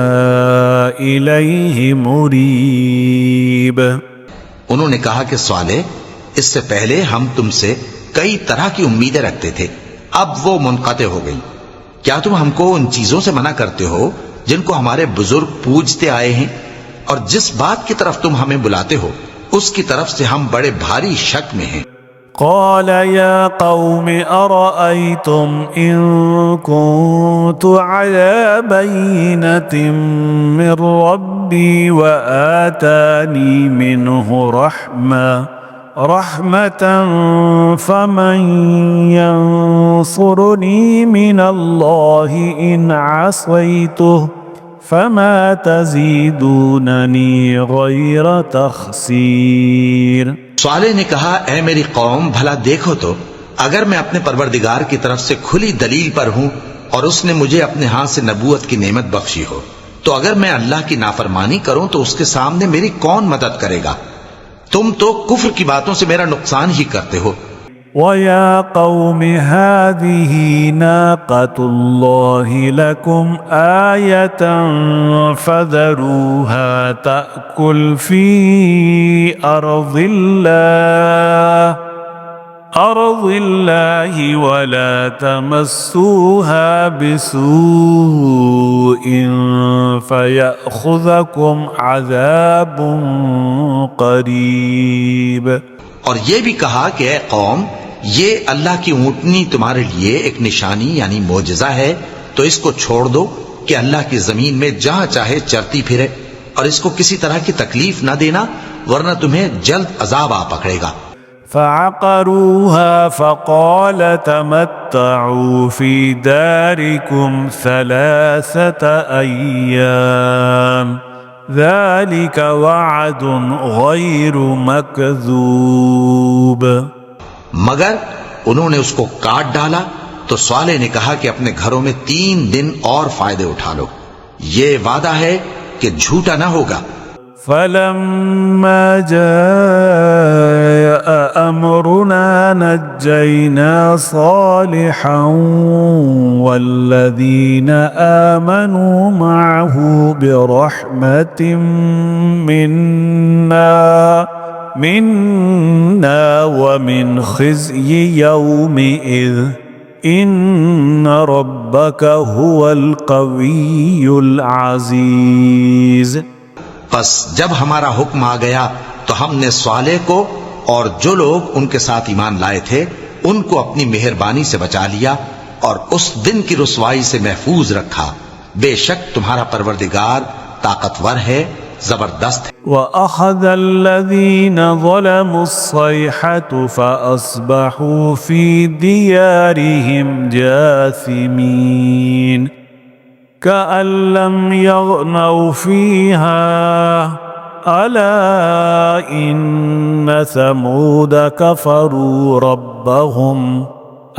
إليه मुरीब।
उन्होंने कहा कि स्वाले इससे पहले हम तुमसे कई तरह की उम्मीदें रखते थे, अब वो मुनक़ते हो गई। क्या तुम हमको उन चीजों से मना करते हो जिनको हमारे बुजुर्ग पूजते आए हैं, और जिस बात की तरफ तुम हमें बुलाते हो उसकी तरफ से हम बड़े भारी शक में हैं।
قال يا قوم أرأيتم إن كنت على بينة من ربي وآتاني منه رحمة فمن ينصرني من الله إن عصيته فما تزيدونني غير تخسير।
स्वाले ने कहा ऐ मेरी कौम भला देखो तो अगर मैं अपने परवरदिगार की तरफ से खुली दलील पर हूं और उसने मुझे अपने हाथ से नबूवत की नेमत बख्शी हो, तो अगर मैं अल्लाह की नाफरमानी करूं तो उसके सामने मेरी कौन मदद करेगा? तुम तो कुफ्र की बातों से मेरा नुकसान ही करते हो।
وَيَا قَوْمِ هَذِهِ نَاقَةُ اللَّهِ لَكُمْ آيَةً فَذَرُوهَا تَأْكُلْ فِي أَرْضِ اللَّهِ وَلَا تَمَسُّوهَا بِسُوءٍ فَيَأْخُذَكُمْ عَذَابٌ قَرِيبٌ।
और ये भी कहा कि ऐ कौम ये अल्लाह की ऊंटनी तुम्हारे लिए एक निशानी यानी मोजज़ा है, तो इसको छोड़ दो कि अल्लाह की जमीन में जहां चाहे चरती फिरे और इसको किसी तरह की तकलीफ न देना, वरना तुम्हें जल्द अजाब आ पकड़ेगा।
فعقروها فقال تمتعوا في داركم 3 أيام ذلك وعد غير مكذوب।
मगर उन्होंने उसको काट डाला तो स्वाले ने कहा कि अपने घरों में 3 दिन और फायदे उठा लो, ये वादा है कि झूठा ना होगा।
فلما جاء أمرنا نجينا صالحا والذين آمنوا معه برحمة منا ومن خزي يومئذ إن ربك هو القوي العزيز।
बस जब हमारा हुक्म आ गया तो हमने स्वाले को और जो लोग उनके साथ ईमान लाए थे उनको अपनी मेहरबानी से बचा लिया और उस दिन की रुसवाई से महफूज रखा। बेशक तुम्हारा परवरदिगार ताकतवर है, जबरदस्त है।
وأخذ الذين ظلموا الصيحة فأصبحوا في ديارهم جاثمين كأن لم يغنوا فيها ألا إن ثمود كفروا ربهم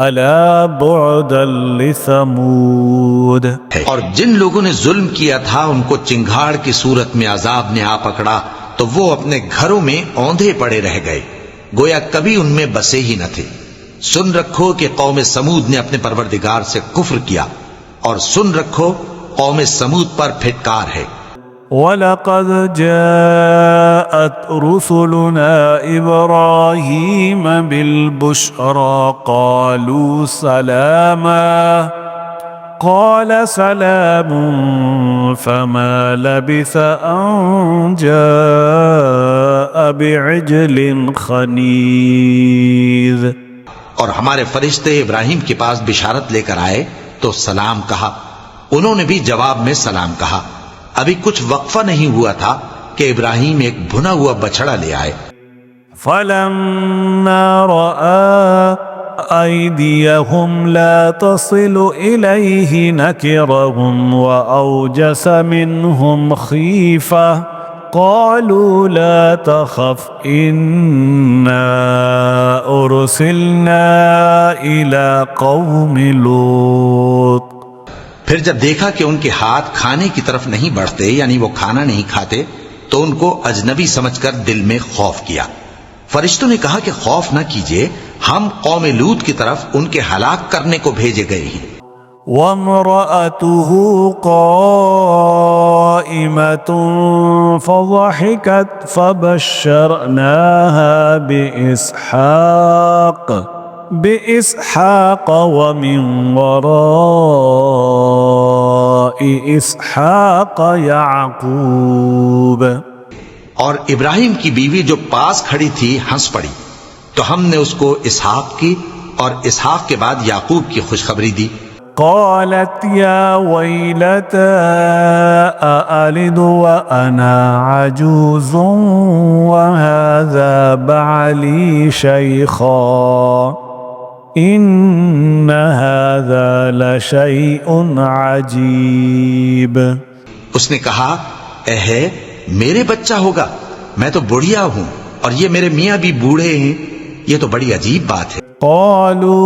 ألا بعدا لثمود।
और जिन लोगों ने जुल्म किया था उनको चिंगाड़ की सूरत में अजाब ने आ पकड़ा तो वो अपने घरों में औंधे पड़े रह गए, गोया कभी उनमें बसे ही न थे। सुन रखो कि कौम समूद ने अपने परवरदिगार से कुफ्र किया, और सुन रखो कौम समूद पर फिटकार है।
वलक़द जाअत रुसुलुना इब्राहीम बिलबुश्रा क़ालू सलामा क़ाल सलामुन फ़मा लबिस अन जाअ बिइज्लिन ख़नीज़।
और हमारे फरिश्ते इब्राहिम के पास बिशारत लेकर आए तो सलाम कहा, उन्होंने भी जवाब में सलाम कहा। अभी कुछ वक्फा नहीं हुआ था कि इब्राहिम एक भुना हुआ बछड़ा ले आए।
फलम्मा रआ अयदियहुम ला तसिलु इलैहि नकिरहुम व औजस मिनहुम खीफा क़ालू ला तख़फ़ इन्ना उरसिलना इला क़ौमि लूत।
फिर जब देखा कि उनके हाथ खाने की तरफ नहीं बढ़ते, यानी वो खाना नहीं खाते, तो उनको अजनबी समझकर दिल में खौफ किया। फरिश्तों ने कहा कि खौफ न कीजिए, हम कौम लूत की तरफ उनके हलाक करने को भेजे गए हैं।
वम्रअतुहु क़ाइमतुन फ़ज़हिकत फ़बश्शरनाहा बिइस्हाक़ व मिन वराइ इस्हाक़ याक़ूब।
और इब्राहिम की बीवी जो पास खड़ी थी हंस पड़ी, तो हमने उसको इसहाक की और इसहाक के बाद याकूब की खुशखबरी दी।
क़ालत या वैलता अअलिदु व अना अजूज़ुन व हाज़ा बअली शैख़ा इन्न हाज़ा लशैउन अजीब।
उसने कहा, एहे मेरे बच्चा होगा, मैं तो बुढ़िया हूं और ये मेरे मियाँ भी बूढ़े हैं, ये तो बड़ी अजीब बात है।
क़ालू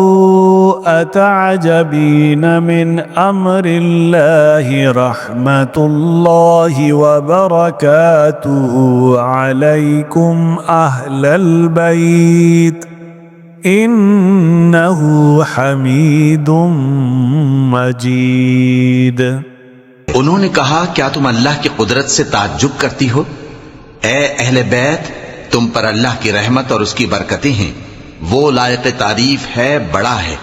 अतअजबीन मिन अम्रिल्लाहि रहमतुल्लाहि व बरकातुहु अलैकुम अहलल बैत इन्नहु हमीदुम मजीद।
उन्होंने कहा, क्या तुम अल्लाह की कुदरत से ताज्जुब करती हो? ए अहले बैत, तुम पर अल्लाह की रहमत और उसकी बरकतें हैं, वो लायक तारीफ है, बड़ा है।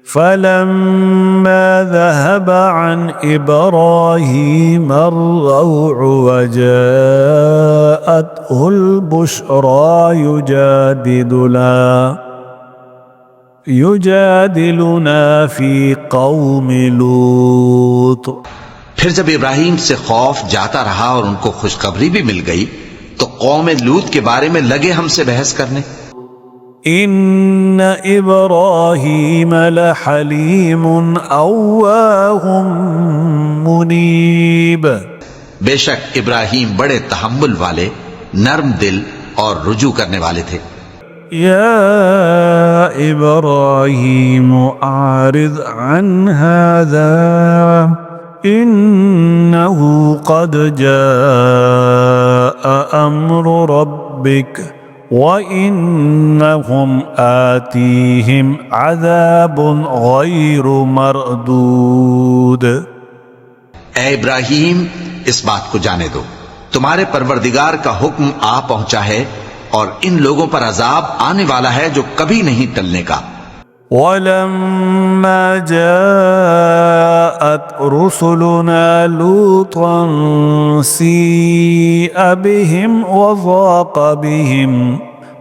फलम्मा ज़हब अन इब्राहीम अर्रउउ वजाअतहुल बुश्रा युजादिलुना फी कौमि लूत।
फिर जब इब्राहिम से खौफ जाता रहा और उनको खुशखबरी भी मिल गई तो कौम लूत के बारे में लगे हमसे बहस करने।
إن إبراهيم لحليم أواه منيب।
बेशक इब्राहिम बड़े तहम्मुल वाले, नर्म दिल और रुजू करने वाले थे।
يا إبراهيم أعرض عن هذا إنه قد جاء أمر ربك وإنهم آتيهم عذاب غير मरदूद।
ए इब्राहिम, इस बात को जाने दो, तुम्हारे परवरदिगार का हुक्म आ पहुंचा है और इन लोगों पर अजाब आने वाला है जो कभी नहीं टलने का।
वलम्मा जाअत रुसुलुना लूतन सीअ बिहिम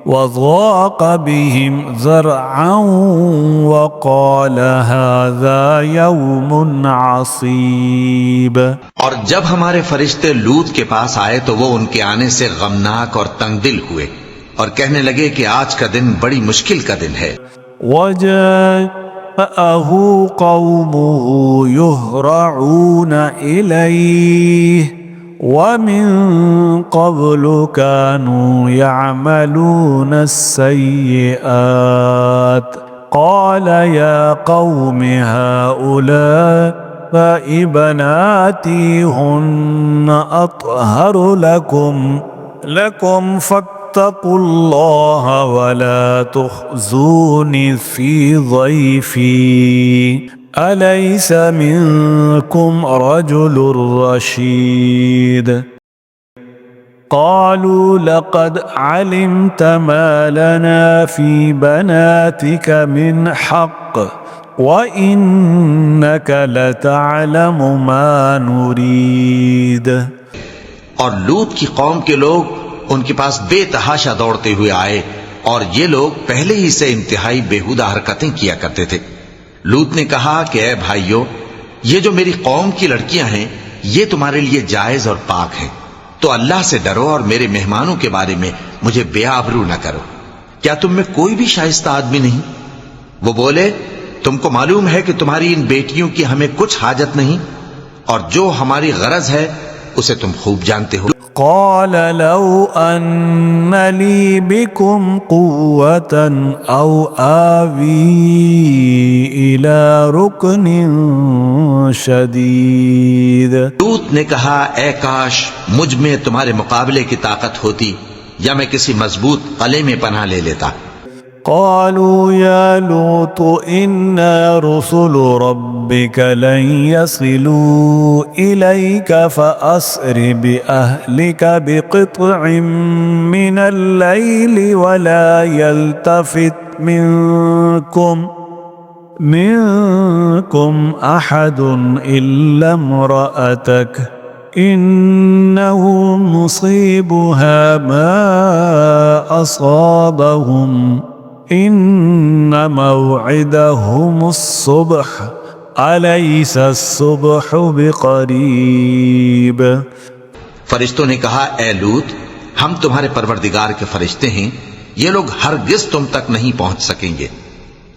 वज़ाक़ बिहिम ज़रअन वक़ाल हाज़ा यौमुन असीब।
और जब हमारे फरिश्ते लूत के पास आए तो वो उनके आने से गमनाक और तंगदिल हुए और कहने लगे कि आज का दिन बड़ी मुश्किल का दिन है।
वजाअहु कौमुहु युहरऊन इलैहि वमिन क़ब्लु कानू यअमलून अस्सय्यिआत क़ाल या कौमि हाउलाइ बनाती हुन्न अत्हरु लकुम फत्तकुल्लाह वला तुख़्ज़ूनी फ़ी ज़ैफ़ी अलैस मिनकुम रजुलुर रशीद। क़ालू लक़द अलिमत मा लना फ़ी बनातिक मिन हक़्क़ व इन्नक लतअलमु मा नुरीद।
और लूत की कौम के लोग उनके पास बेतहाशा दौड़ते हुए आए और ये लोग पहले ही से इंतहाई बेहुदा हरकतें किया करते थे। लूत ने कहा कि ऐ भाइयों, ये जो मेरी कौम की लड़कियां हैं ये तुम्हारे लिए जायज और पाक हैं, तो अल्लाह से डरो और मेरे मेहमानों के बारे में मुझे बेआबरू न करो। क्या तुम में कोई भी शाइस्ता आदमी नहीं? वो बोले, तुमको मालूम है कि तुम्हारी इन बेटियों की हमें कुछ हाजत नहीं और जो हमारी गरज है उसे तुम खूब जानते हो।
क़ाल लौ अन्न ली बिकुम क़ुव्वतन औ आवी इला रुकनिन शदीद।
लूत ने कहा, ऐ काश मुझ में तुम्हारे मुकाबले की ताकत होती या मैं किसी मजबूत किले में पनाह ले लेता।
क़ालू या लूत इन्ना रुसुलु रब्बिक लन यसिलू इलैक फ़अस्रि बिअहलिक बिक़ित्अइन मिनल लैलि वला यल्तफ़ित मिनकुम अहदुन इल्ला इम्रअतक इन्नहु मुसीबुहा मा असाबहुम इन्न मौइदहुमुस्सुब्ह अलैसस्सुब्हु बिक़रीब।
फरिश्तों ने कहा, ए लूत, हम तुम्हारे परवरदिगार के फरिश्ते हैं, ये लोग हरगिज तुम तक नहीं पहुंच सकेंगे,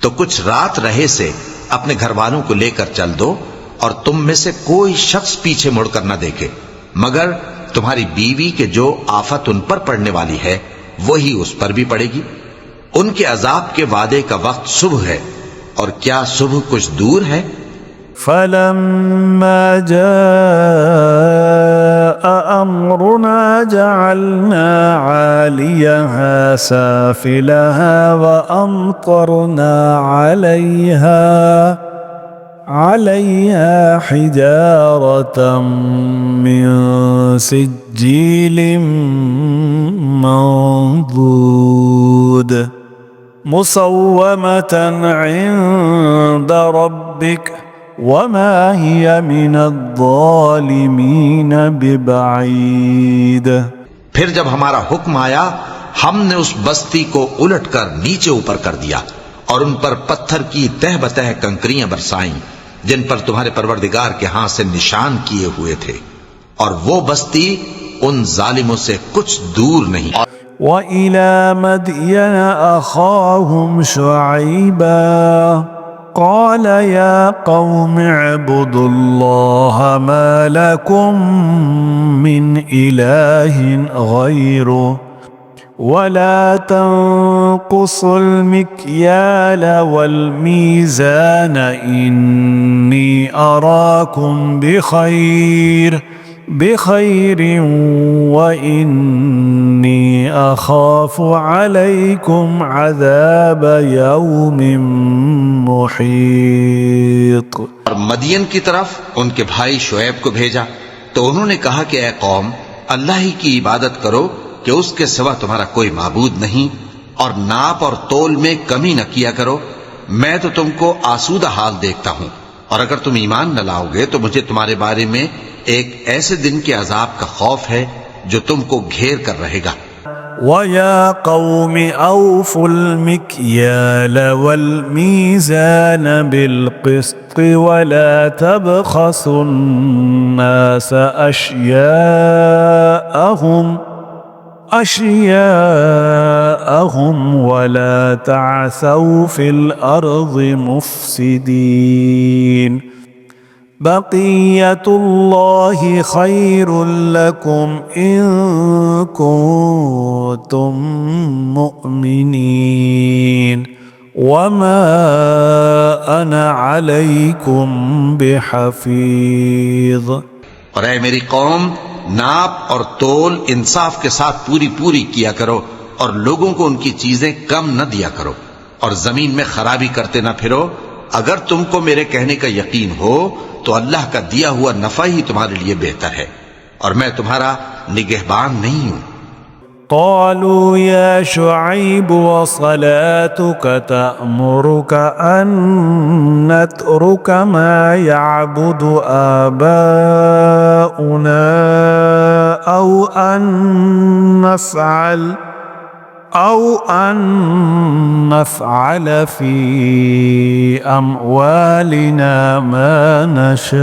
तो कुछ रात रहे से अपने घर वालों को लेकर चल दो और तुम में से कोई शख्स पीछे मुड़कर न देखे मगर तुम्हारी बीवी के जो आफत उन पर पड़ने वाली है वही उस पर भी पड़ेगी। उनके अजाब के वादे का वक्त सुबह है और क्या सुबह कुछ दूर है।
फलम्मा जाअ अम्रुना जअलना आलियहा साफिलहा व अमतरना अलैहा हिजारतम मिन सिज्जीलिम मंदूद मुसव्वमतन इंद रब्बिक वमा हिय मिनज़्ज़ालिमीन बिबईद।
फिर जब हमारा हुक्म आया हमने उस बस्ती को उलटकर नीचे ऊपर कर दिया और उन पर पत्थर की तह बतह कंकरियां बरसाईं जिन पर तुम्हारे परवरदिगार के हाथ से निशान किए हुए थे, और वो बस्ती उन जालिमों से कुछ दूर नहीं।
وإلى مدين أخاهم شعيبا قال يا قوم اعبدوا الله ما لكم من إله غيره ولا تنقصوا المكيال والميزان إني أراكم بخير وإني أخاف عليكم عذاب يوم محيط।
और मदियन की तरफ उनके भाई शुएब को भेजा तो उन्होंने कहा कि ऐ कौम, अल्लाह ही की इबादत करो कि उसके सिवा तुम्हारा कोई माबूद नहीं, और नाप और तोल में कमी न किया करो। मैं तो तुमको आसूदा हाल देखता हूं, और अगर तुम ईमान न लाओगे तो मुझे तुम्हारे बारे में एक ऐसे दिन के अजाब का खौफ है जो तुमको घेर कर रहेगा।
وَيَا قَوْمِ أَوْفُوا الْمِكْيَالَ وَالْمِيزَانَ بِالْقِسْطِ وَلَا تَبْخَسُوا النَّاسَ أشياءهم ولا تعثوا في الأرض مفسدين بقية الله خير لكم إن كنتم مؤمنين وما أنا عليكم بحفيظ।
और ऐ मेरी कौम, नाप और तोल इंसाफ के साथ पूरी पूरी किया करो, और लोगों को उनकी चीजें कम न दिया करो, और जमीन में खराबी करते न फिरो। अगर तुमको मेरे कहने का यकीन हो तो अल्लाह का दिया हुआ नफा ही तुम्हारे लिए बेहतर है, और मैं तुम्हारा निगहबान नहीं हूं।
قالوا يا شعيب وصلاتك تأمرك أن نترك ما يعبد آباؤنا أو أن نفعل في أموالنا ما نشاء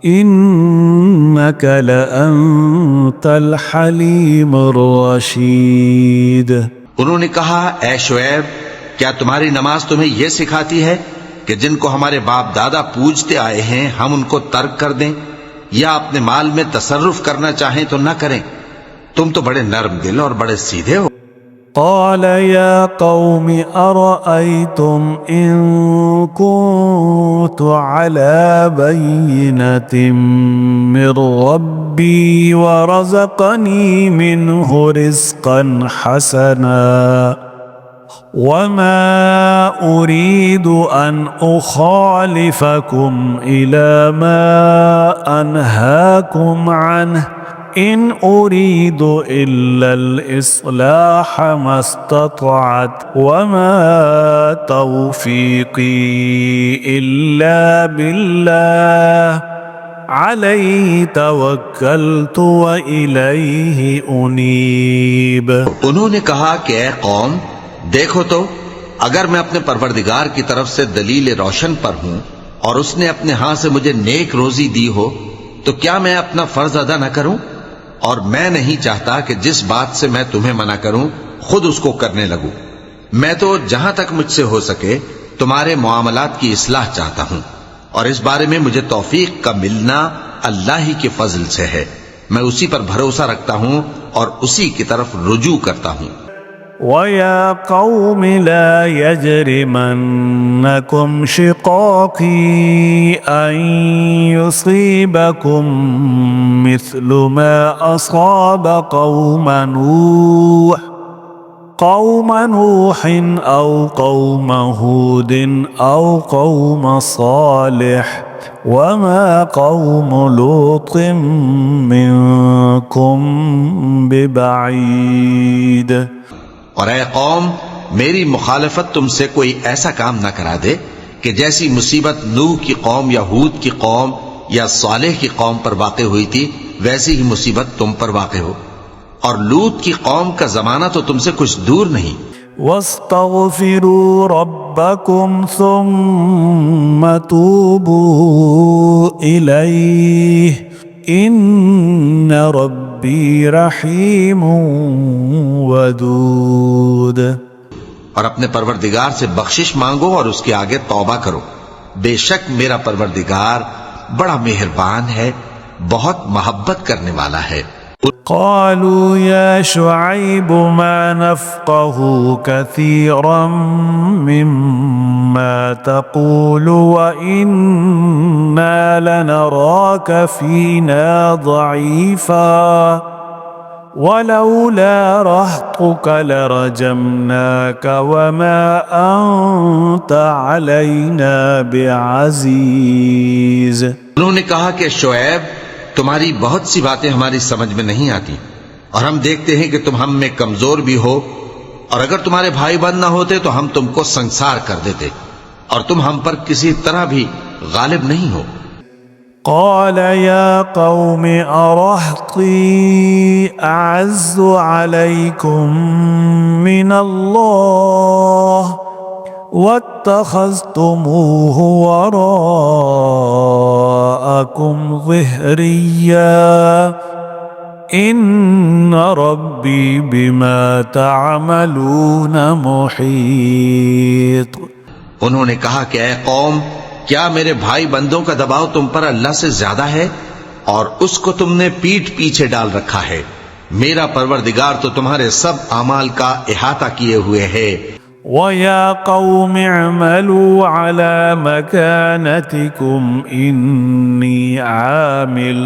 إنك لأنت الحليم الرشيد।
उन्होंने कहा, ऐ शुएब, क्या तुम्हारी नमाज तुम्हें यह सिखाती है कि जिनको हमारे बाप दादा पूजते आए हैं हम उनको तर्क कर दें, या अपने माल में तसर्रुफ करना चाहें तो न करें? तुम तो बड़े नर्म दिल और बड़े सीधे हो।
قال يا قوم أرأيتم إن كنت على بينة من ربي ورزقني منه رزقا حسنا وما أريد أن أخالفكم إلى ما أنهاكم عنه إن أريد إلا الإصلاح ما استطعت وما توفيقي إلا بالله عليه توكلت وإليه أنيب।
उन्होंने कहा कि ऐ कौम, देखो तो, अगर मैं अपने परवरदिगार की तरफ से दलील रोशन पर हूं और उसने अपने हाथ से मुझे नेक रोजी दी हो, तो क्या मैं अपना फर्ज अदा न करूं? और मैं नहीं चाहता कि जिस बात से मैं तुम्हें मना करूं खुद उसको करने लगूं। मैं तो जहां तक मुझसे हो सके तुम्हारे मुआमलात की इस्लाह चाहता हूं, और इस बारे में मुझे तौफीक का मिलना अल्लाह ही के फजल से है। मैं उसी पर भरोसा रखता हूं और उसी की तरफ रुजू करता हूं।
وَيَا قَوْمِ لَا يَجْرِمَنَّكُمْ شِقَاقِي أَن يُصِيبَكُم مِّثْلُ مَا أَصَابَ قَوْمَ نُوحٍ أَوْ قَوْمَ هُودٍ أَوْ قَوْمَ صَالِحٍ وَمَا قَوْمُ لُوطٍ مِّنكُم بِبَعِيدٍ।
और ऐ कौम, मेरी मुखालफत तुमसे कोई ऐसा काम न करा दे कि जैसी मुसीबत नूह की कौम या हूद की कौम या सालेह की कौम पर वाक़े हुई थी वैसी ही मुसीबत तुम पर वाक़े हो, और लूत की कौम का जमाना तो तुमसे कुछ दूर नहीं।
वस्तगफिरू रब्बकुम सुम्मा तूबू इलैहि इन्न रब्बी रहीमुन वदूद।
और अपने परवरदिगार से बख्शिश मांगो और उसके आगे तौबा करो, बेशक मेरा परवरदिगार बड़ा मेहरबान है, बहुत मोहब्बत करने वाला है।
क़ालू या शुअैब मा नफ़क़हु कसीरन मिम्मा तक़ूलु व इन्ना लनराक फ़ीना ज़ईफ़ा वलौला रहतुक लरजमनाक वमा अंत अलैना बिअज़ीज़।
उन्होंने कहा कि शुएब, तुम्हारी बहुत सी बातें हमारी समझ में नहीं आती और हम देखते हैं कि तुम हम में कमजोर भी हो, और अगर तुम्हारे भाई बंद न होते तो हम तुमको संसार कर देते, और तुम हम पर किसी तरह भी गालिब नहीं हो।
क़ाल या क़ौम अरहती अअज़्ज़ु अलैकुम मिनल्लाह वत्तख़ज़्तुमूहु वराअकुम ज़िह्रिय्या इन्न रब्बी बिमा तअमलून मुहीत।
उन्होंने कहा कि ऐ कौम, क्या मेरे भाई बंदों का दबाव तुम पर अल्लाह से ज्यादा है, और उसको तुमने पीठ पीछे डाल रखा है। मेरा परवरदिगार तो तुम्हारे सब अमाल का इहाता किए हुए है।
वया कौम अमलू अला मकानतिकुम इन्नी आमिल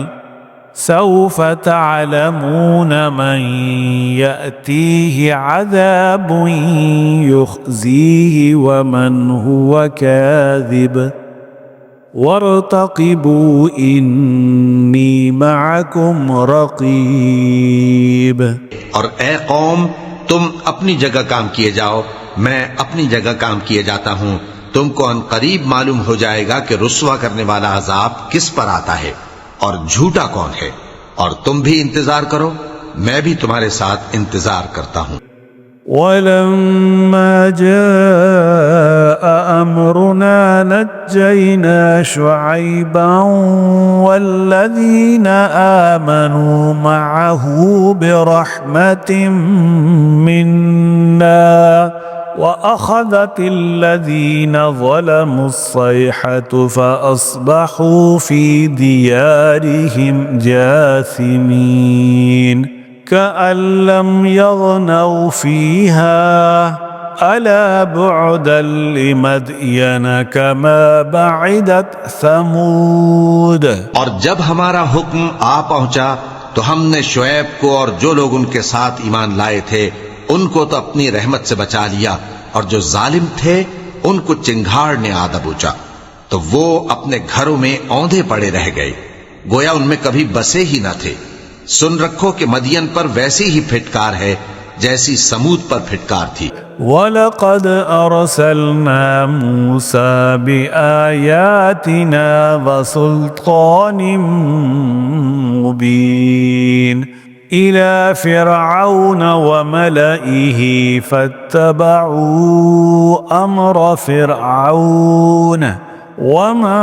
सौफ तअलमून मन यअतीहि अज़ाबुन युख़ज़ीहि वमन हुवा काज़िब वरतक़िबू इन्नी मअकुम रक़ीब।
और ए कौम, तुम अपनी जगह काम किए जाओ, मैं अपनी जगह काम किए जाता हूं। तुमको अनकरीब मालूम हो जाएगा कि रुस्वा करने वाला अजाब किस पर आता है और झूठा कौन है, और तुम भी इंतजार करो, मैं भी तुम्हारे साथ इंतजार करता हूं।
वलम्मा जाअ अम्रुना नज्जयना शुअैबन वल्लज़ीना आमनू मअहू बिरहमतिन मिन्ना वअख़ज़तिल्लज़ीना ज़लमुस्सैहतु फ़अस्बहू फ़ी दियारिहिम जासिमीन कअन लम यग़नौ फ़ीहा अला बुअदन लिमदयन कमा बअदत समूद।
और जब हमारा हुक्म आ पहुंचा तो हमने शुएब को और जो लोग उनके साथ ईमान लाए थे उनको तो अपनी रहमत से बचा लिया, और जो जालिम थे उनको चिंगाड़ ने आ दबोचा, तो वो अपने घरों में औंधे पड़े रह गए, गोया उनमें कभी बसे ही न थे। सुन रखो कि मदियन पर वैसी ही फिटकार है जैसी समूद पर फिटकार थी।
वलक़द अरसलना मूसा बिआयातिना वसुल्तानिम मुबीन इला फ़िरऔन वमलइही फत्तबऊ अम्र फ़िरऔन वमा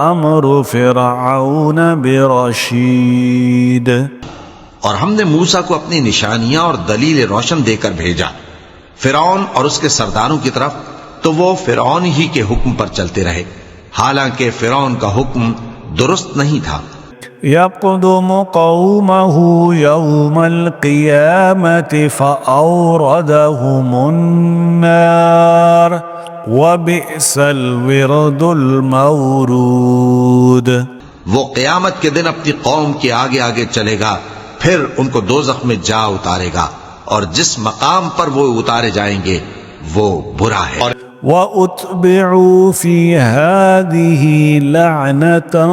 अम्रु फ़िरऔन बिरशीद।
और हमने मूसा को अपनी निशानियां और दलील रोशन देकर भेजा फिरौन और उसके सरदारों की तरफ, तो वो फिरौन ही के हुक्म पर चलते रहे, हालांकि फिरौन का हुक्म दुरुस्त नहीं था।
यक़दुमु क़ौमहु यौमल क़ियामति फ़अौरदहुमुन्नार वबिअसल विरदुल मौरूद।
वो क़यामत के दिन अपनी कौम के आगे आगे चलेगा, फिर उनको दोज़ख में जा उतारेगा, और जिस मकाम पर वो उतारे जाएंगे वो बुरा है।
वउत्बिउ फ़ी हादिही लअनतन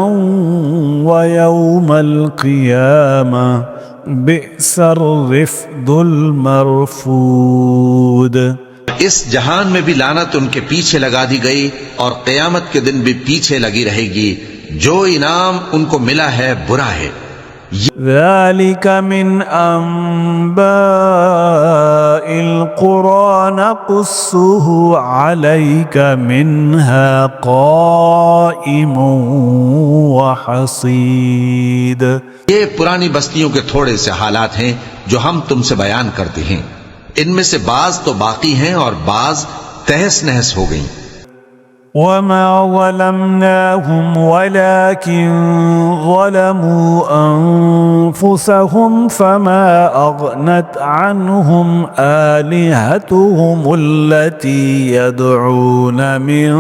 व यौमल क़ियामा बिअसर रिफ़दुल मरफ़ूद।
इस जहान में भी लानत उनके पीछे लगा दी गई, और क़यामत के दिन भी पीछे लगी रहेगी। जो इनाम उनको मिला है बुरा है। ज़ालिका
मिन अंबाइल القرى نقصه عليك منها قائم وحصيد।
ये पुरानी बस्तियों के थोड़े से हालात हैं जो हम तुमसे बयान करते हैं। इनमें से बाज तो बाकी हैं और बाज तहस नहस हो गई।
وما ظلمناهم ولكن ظلموا أنفسهم فما أغنت عنهم آلهتهم التي يدعون من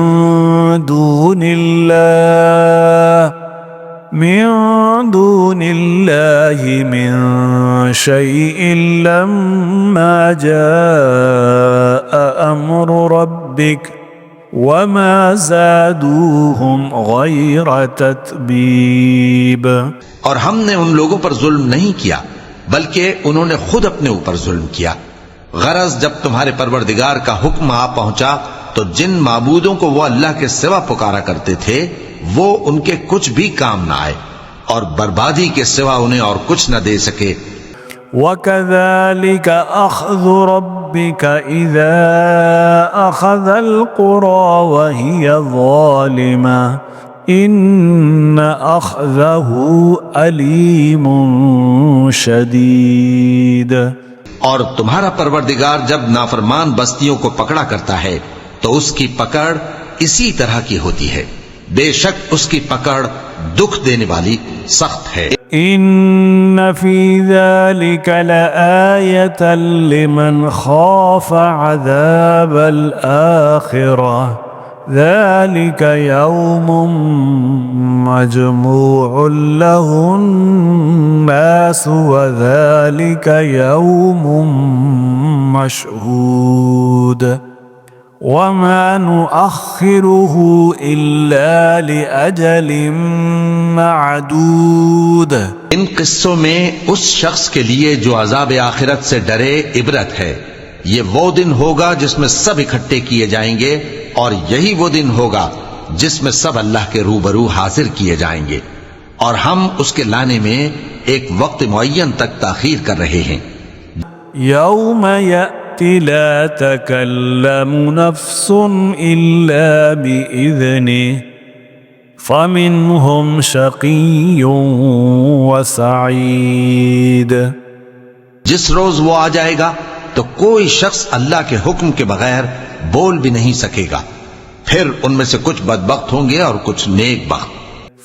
دون الله من شيء لما جاء أمر ربك وما زادوهم غير تتبيب।
और हमने उन लोगों पर जुल्म नहीं किया बल्कि उन्होंने खुद अपने ऊपर जुल्म किया। गरज जब तुम्हारे परवरदिगार का हुक्म आ पहुंचा तो जिन माबूदों को वो अल्लाह के सिवा पुकारा करते थे वो उनके कुछ भी काम ना आए और बर्बादी के सिवा उन्हें और कुछ न दे सके।
وكذلك أخذ ربك إذا أخذ القرى وهي ظالمة إن أخذه أليم شديد।
और तुम्हारा परवरदिगार जब नाफरमान बस्तियों को पकड़ा करता है तो उसकी पकड़ इसी तरह की होती है। बेशक उसकी पकड़ दुख देने वाली सख्त है।
إن في ذلك لآية لمن خاف عذاب الآخرة ذلك يوم مجموع له الناس وذلك يوم مشهود وما نؤخره إلا لأجل معدود।
इन किस्सों में उस शख्स के लिए जो अजाब आखिरत से डरे इबरत है। ये वो दिन होगा जिसमें सब इकट्ठे किए जाएंगे और यही वो दिन होगा जिसमें सब अल्लाह के रूबरू हाजिर किए जाएंगे और हम उसके लाने में एक वक्त मुअय्यन तक ताखीर कर रहे हैं।
यौम यअति ला तकल्लमु नफ्सुन इल्ला बिइज़निहि फमिनहुम शक़िय्युन व सईद।
जिस रोज वो आ जाएगा तो कोई शख्स अल्लाह के हुक्म के बगैर बोल भी नहीं सकेगा। फिर उनमें से कुछ बदबख्त होंगे और कुछ नेक बख्त।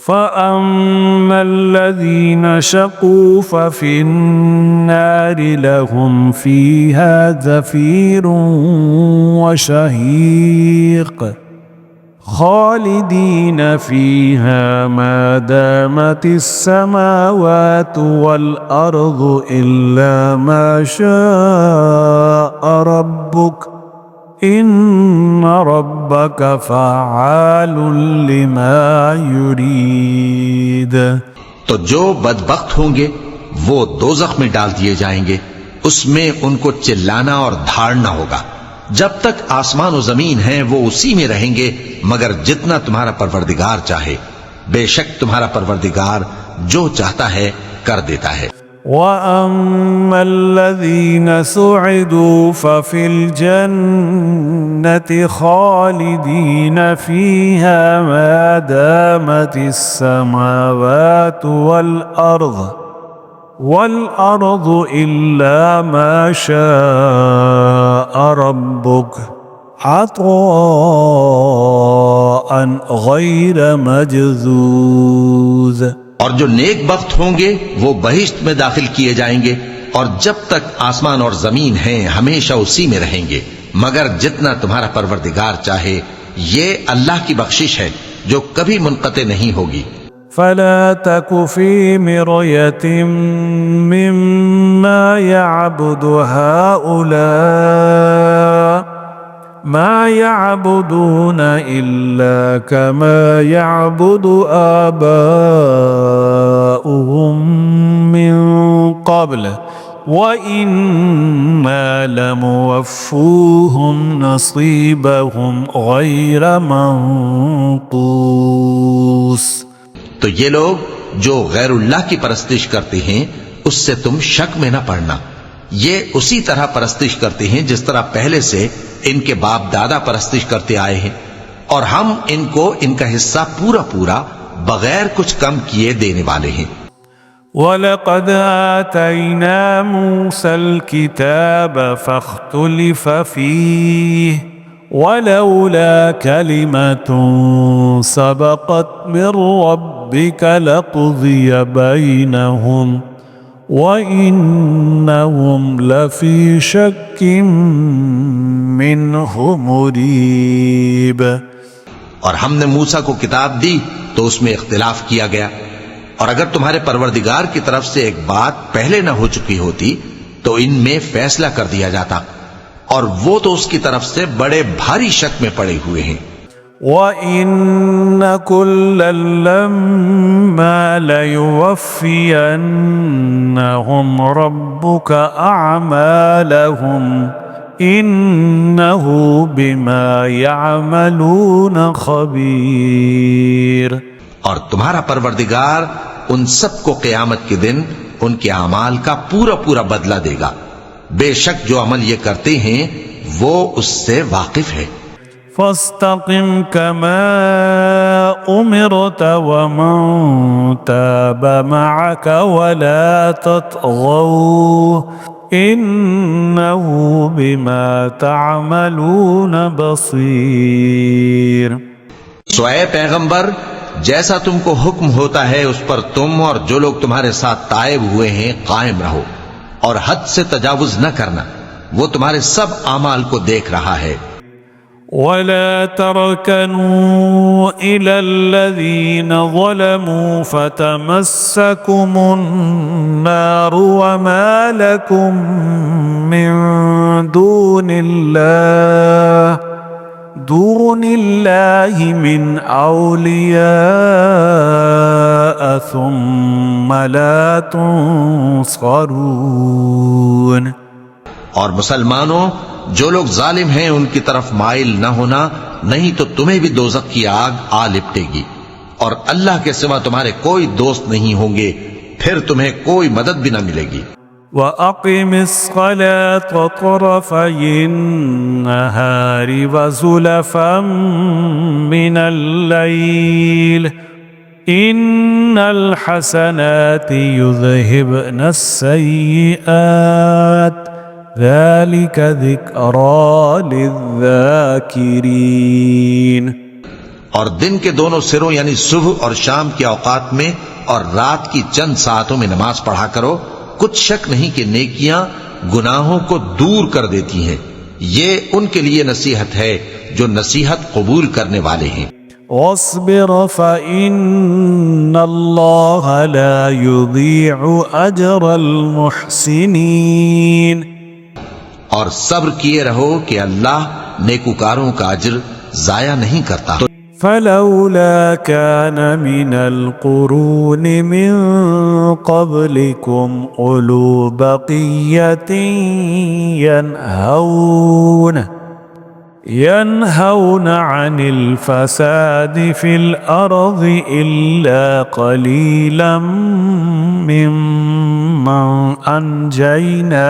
فأما الذين شقوا ففي النار لهم فيها زفير وشهيق خالدين فيها ما دامت السماوات والأرض إلا ما شاء ربك إن ربك فعال لما يريد।
तो जो बदबख्त होंगे वो दोज़ख में डाल दिए जाएंगे। उसमें उनको चिल्लाना और धाड़ना होगा। जब तक आसमान और जमीन हैं वो उसी में रहेंगे मगर जितना तुम्हारा परवरदिगार चाहे। बेशक तुम्हारा परवरदिगार जो चाहता है कर देता है।
وأما الذين سعدوا ففي الجنة خالدين فيها ما دامت السماوات والأرض إلا ما شاء ربك عطاء غير مجذوذ।
और जो नेक बख्त होंगे वो बहिश्त में दाखिल किए जाएंगे और जब तक आसमान और जमीन हैं हमेशा उसी में रहेंगे मगर जितना तुम्हारा परवरदिगार चाहे। ये अल्लाह की बख्शिश है जो कभी मुनक़ते नहीं होगी।
فلا تك في مرية مما يعبد هؤلاء ما يعبدون إلا كما يعبد آباؤهم من قبل وإنا لموفوهم نصيبهم غير منقوص।
तो ये लोग जो गैरुल्लाह की परस्तिश करते हैं उससे तुम शक में न पड़ना। ये उसी तरह परस्तिश करते हैं जिस तरह पहले से इनके बाप दादा परस्तिश करते आए हैं, और हम इनको इनका हिस्सा पूरा पूरा बगैर कुछ कम किए देने वाले हैं।
वलक़द आतैना मूसल किताब फ़ख्तुलिफ़ फ़ीह वलौला कलिमतुन सबक़त मिन रब्बिक लक़ुज़िय बैनहुम वइन्नहुम लफ़ी शक्किन मिन्हु मुरीब।
और हमने मूसा को किताब दी तो उसमें इख्तिलाफ किया गया, और अगर तुम्हारे परवरदिगार की तरफ से एक बात पहले न हो चुकी होती तो इनमें फैसला कर दिया जाता, और वो तो उसकी तरफ से बड़े भारी शक में पड़े हुए हैं।
वइन्न कुल्लन लम्मा लयुवफ्फियन्नहुम रब्बुका अअमालहुम इन्नहु बिमा यअमलून खबीर।
और तुम्हारा परवरदिगार उन सबको क़यामत के दिन उनके अमाल का पूरा पूरा बदला देगा। बेशक जो अमल ये करते हैं वो उससे वाकिफ है।
फस्तकिम कमा उमिरत वमन ताब मअक वला ततगौ इन्नहु बिमा तअमलून बसीर।
सो ऐ पैगंबर, जैसा तुमको हुक्म होता है उस पर तुम और जो लोग तुम्हारे साथ तायब हुए हैं कायम रहो, और हद से तजावुज न करना, वो तुम्हारे सब आमाल को देख रहा है।
वला तरकनू इलल्लज़ीन ज़लमू फतमस्सकुमुन्नार वमा लकुम मिन दूनिल्लाहि मिन औलिया सुम्मा ला तुंसरून।
और मुसलमानों, जो लोग जालिम हैं उनकी तरफ माइल न होना, नहीं तो तुम्हें भी दोज़ख की आग आ लिपटेगी, और अल्लाह के सिवा तुम्हारे कोई दोस्त नहीं होंगे, फिर तुम्हें कोई मदद भी न मिलेगी।
वअक़िमिस्सलात तरफ़यिन्नहारि वज़ुलफ़म मिनल लैल इन्नल हसनाति युज़हिबनस्सय्यिआत ज़ालिका ज़िक्रा लिज़्ज़ाकिरीन।
और दिन के दोनों सिरों यानी सुबह और शाम के औकात में और रात की चंद सातों में नमाज पढ़ा करो। कुछ शक नहीं कि नेकियां गुनाहों को दूर कर देती हैं। ये उनके लिए नसीहत है जो नसीहत कबूल करने वाले हैं।
वस्बिर फ़इन्नल्लाह ला युज़ीअु अजरल मुहसिनीन।
और सब्र किए रहो कि अल्लाह नेकुकारों का अज्र जाया नहीं करता।
फलौला कान मिनल कुरून मिन क़ब्लिकुम उलू बक़िय्यतिन यनहौन अनिल फ़सादि फ़िल अर्ज़ि इल्ला क़लीलन मिम्मन अंजयना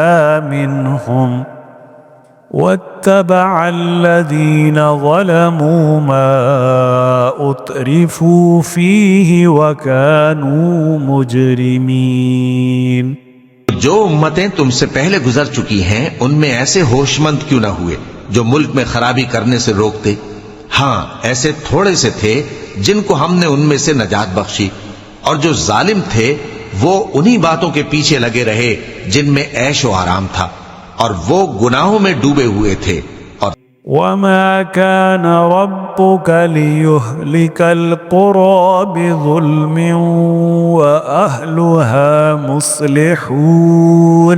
मिनहुम वत्तबअल्लज़ीन ज़लमू मा उतरिफू फ़ीहि वकानू मुजरिमीन।
जो उम्मतें तुमसे पहले गुजर चुकी हैं उनमें ऐसे होशमंद क्यों न हुए जो मुल्क में खराबी करने से रोकते। हाँ, ऐसे थोड़े से थे जिनको हमने उनमें से नजात बख्शी, और जो जालिम थे वो उन्हीं बातों के पीछे लगे रहे जिनमें ऐशो आराम था, और वो गुनाहों में डूबे हुए थे। और
वमा कान रब्बुक लियुहलिकल क़ुरा बिज़ुल्मिन व अहलुहा मुस्लिहून।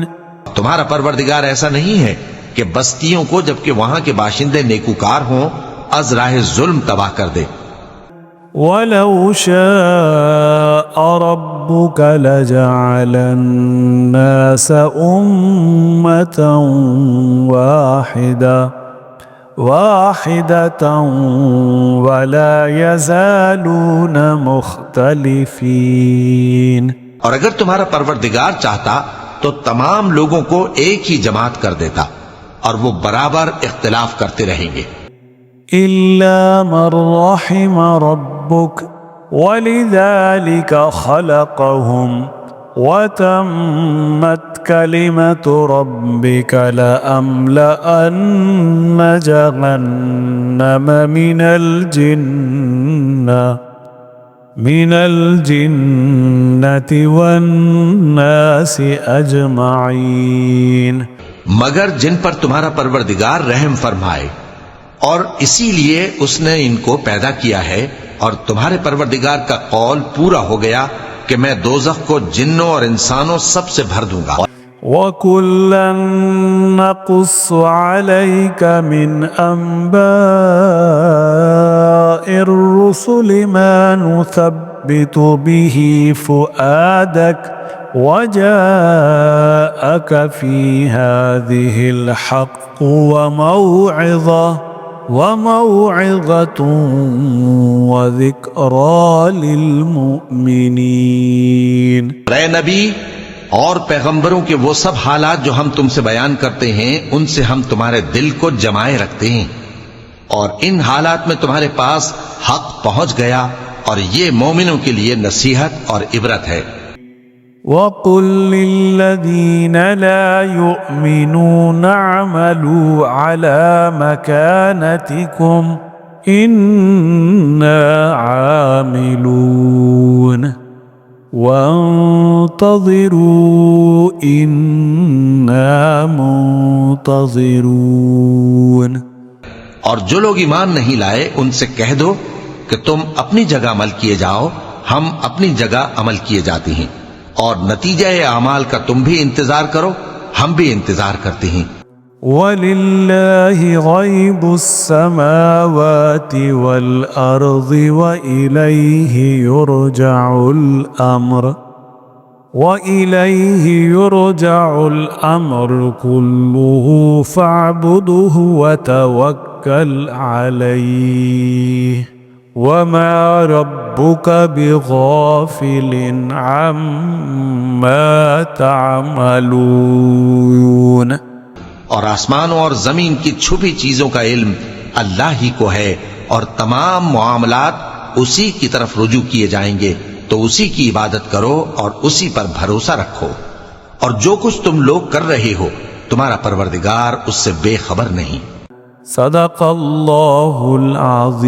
तुम्हारा परवरदिगार ऐसा नहीं है कि बस्तियों को जबकि वहां के बाशिंदे नेकुकार हों अज़राहे जुल्म तबाह कर दे।
वलौ शाअ रब्बुक लजअलन नास उम्मतन वाहिदतन वला यज़ालून मुख्तलिफीन।
और अगर तुम्हारा परवरदिगार चाहता तो तमाम लोगों को एक ही जमात कर देता और वो बराबर इख्तिलाफ करते रहेंगे।
इल्ला मन रहिम रब्बुक वलिज़ालिका खलक़हुम वतम्मत कलिमतु रब्बिका लअम्लअन्न जहन्नम मिनल जिन्नति वन्नासि अजमाइन।
मगर जिन पर तुम्हारा परवरदिगार रहम फरमाए, और इसीलिए उसने इनको पैदा किया है, और तुम्हारे परवरदिगार का कौल पूरा हो गया कि मैं दोज़ख को जिन्नों और इंसानों सबसे भर दूंगा।
वकुल्लन नक़ुस्सु अलैका मिन अंबाइर रुसुलि मा नुसब्बितु बिही फुआदक वजाअक फी हाज़िहिल हक़्क़ु वमौइज़तुन वज़िक्रा लिलमुमिनीन।
रे नबी और पैगंबरों के वो सब हालात जो हम तुमसे बयान करते हैं, उनसे हम तुम्हारे दिल को जमाए रखते हैं, और इन हालात में तुम्हारे पास हक पहुंच गया, और ये मोमिनों के लिए नसीहत और इबरत है।
वक़ुल लिल्लज़ीन ला युमिनून अमलू अला मकानतिकुम इन्ना आमिलून वंतज़िरू इन्ना मुंतज़िरून।
और जो लोग ईमान नहीं लाए उनसे कह दो कि तुम अपनी जगह अमल किए जाओ, हम अपनी जगह अमल किए जाते हैं, और नतीजा आमाल का तुम भी इंतजार करो, हम भी इंतजार करते हैं।
वलिल्लाहि गैबुस समावाति वल अर्ज़ि व इलैहि युरजउल अम्र कुल्लुहु फअब्दुहु व तवक्कल अलैहि वमा रब्बुका बिगाफिलिन अम्मा तामलून।
और आसमानों और जमीन की छुपी चीजों का इल्म अल्लाह ही को है, और तमाम मामलात उसी की तरफ रुजू किए जाएंगे, तो उसी की इबादत करो और उसी पर भरोसा रखो, और जो कुछ तुम लोग कर रहे हो तुम्हारा परवरदिगार उससे बेखबर नहीं।
सदक़ल्लाहुल अज़ीम।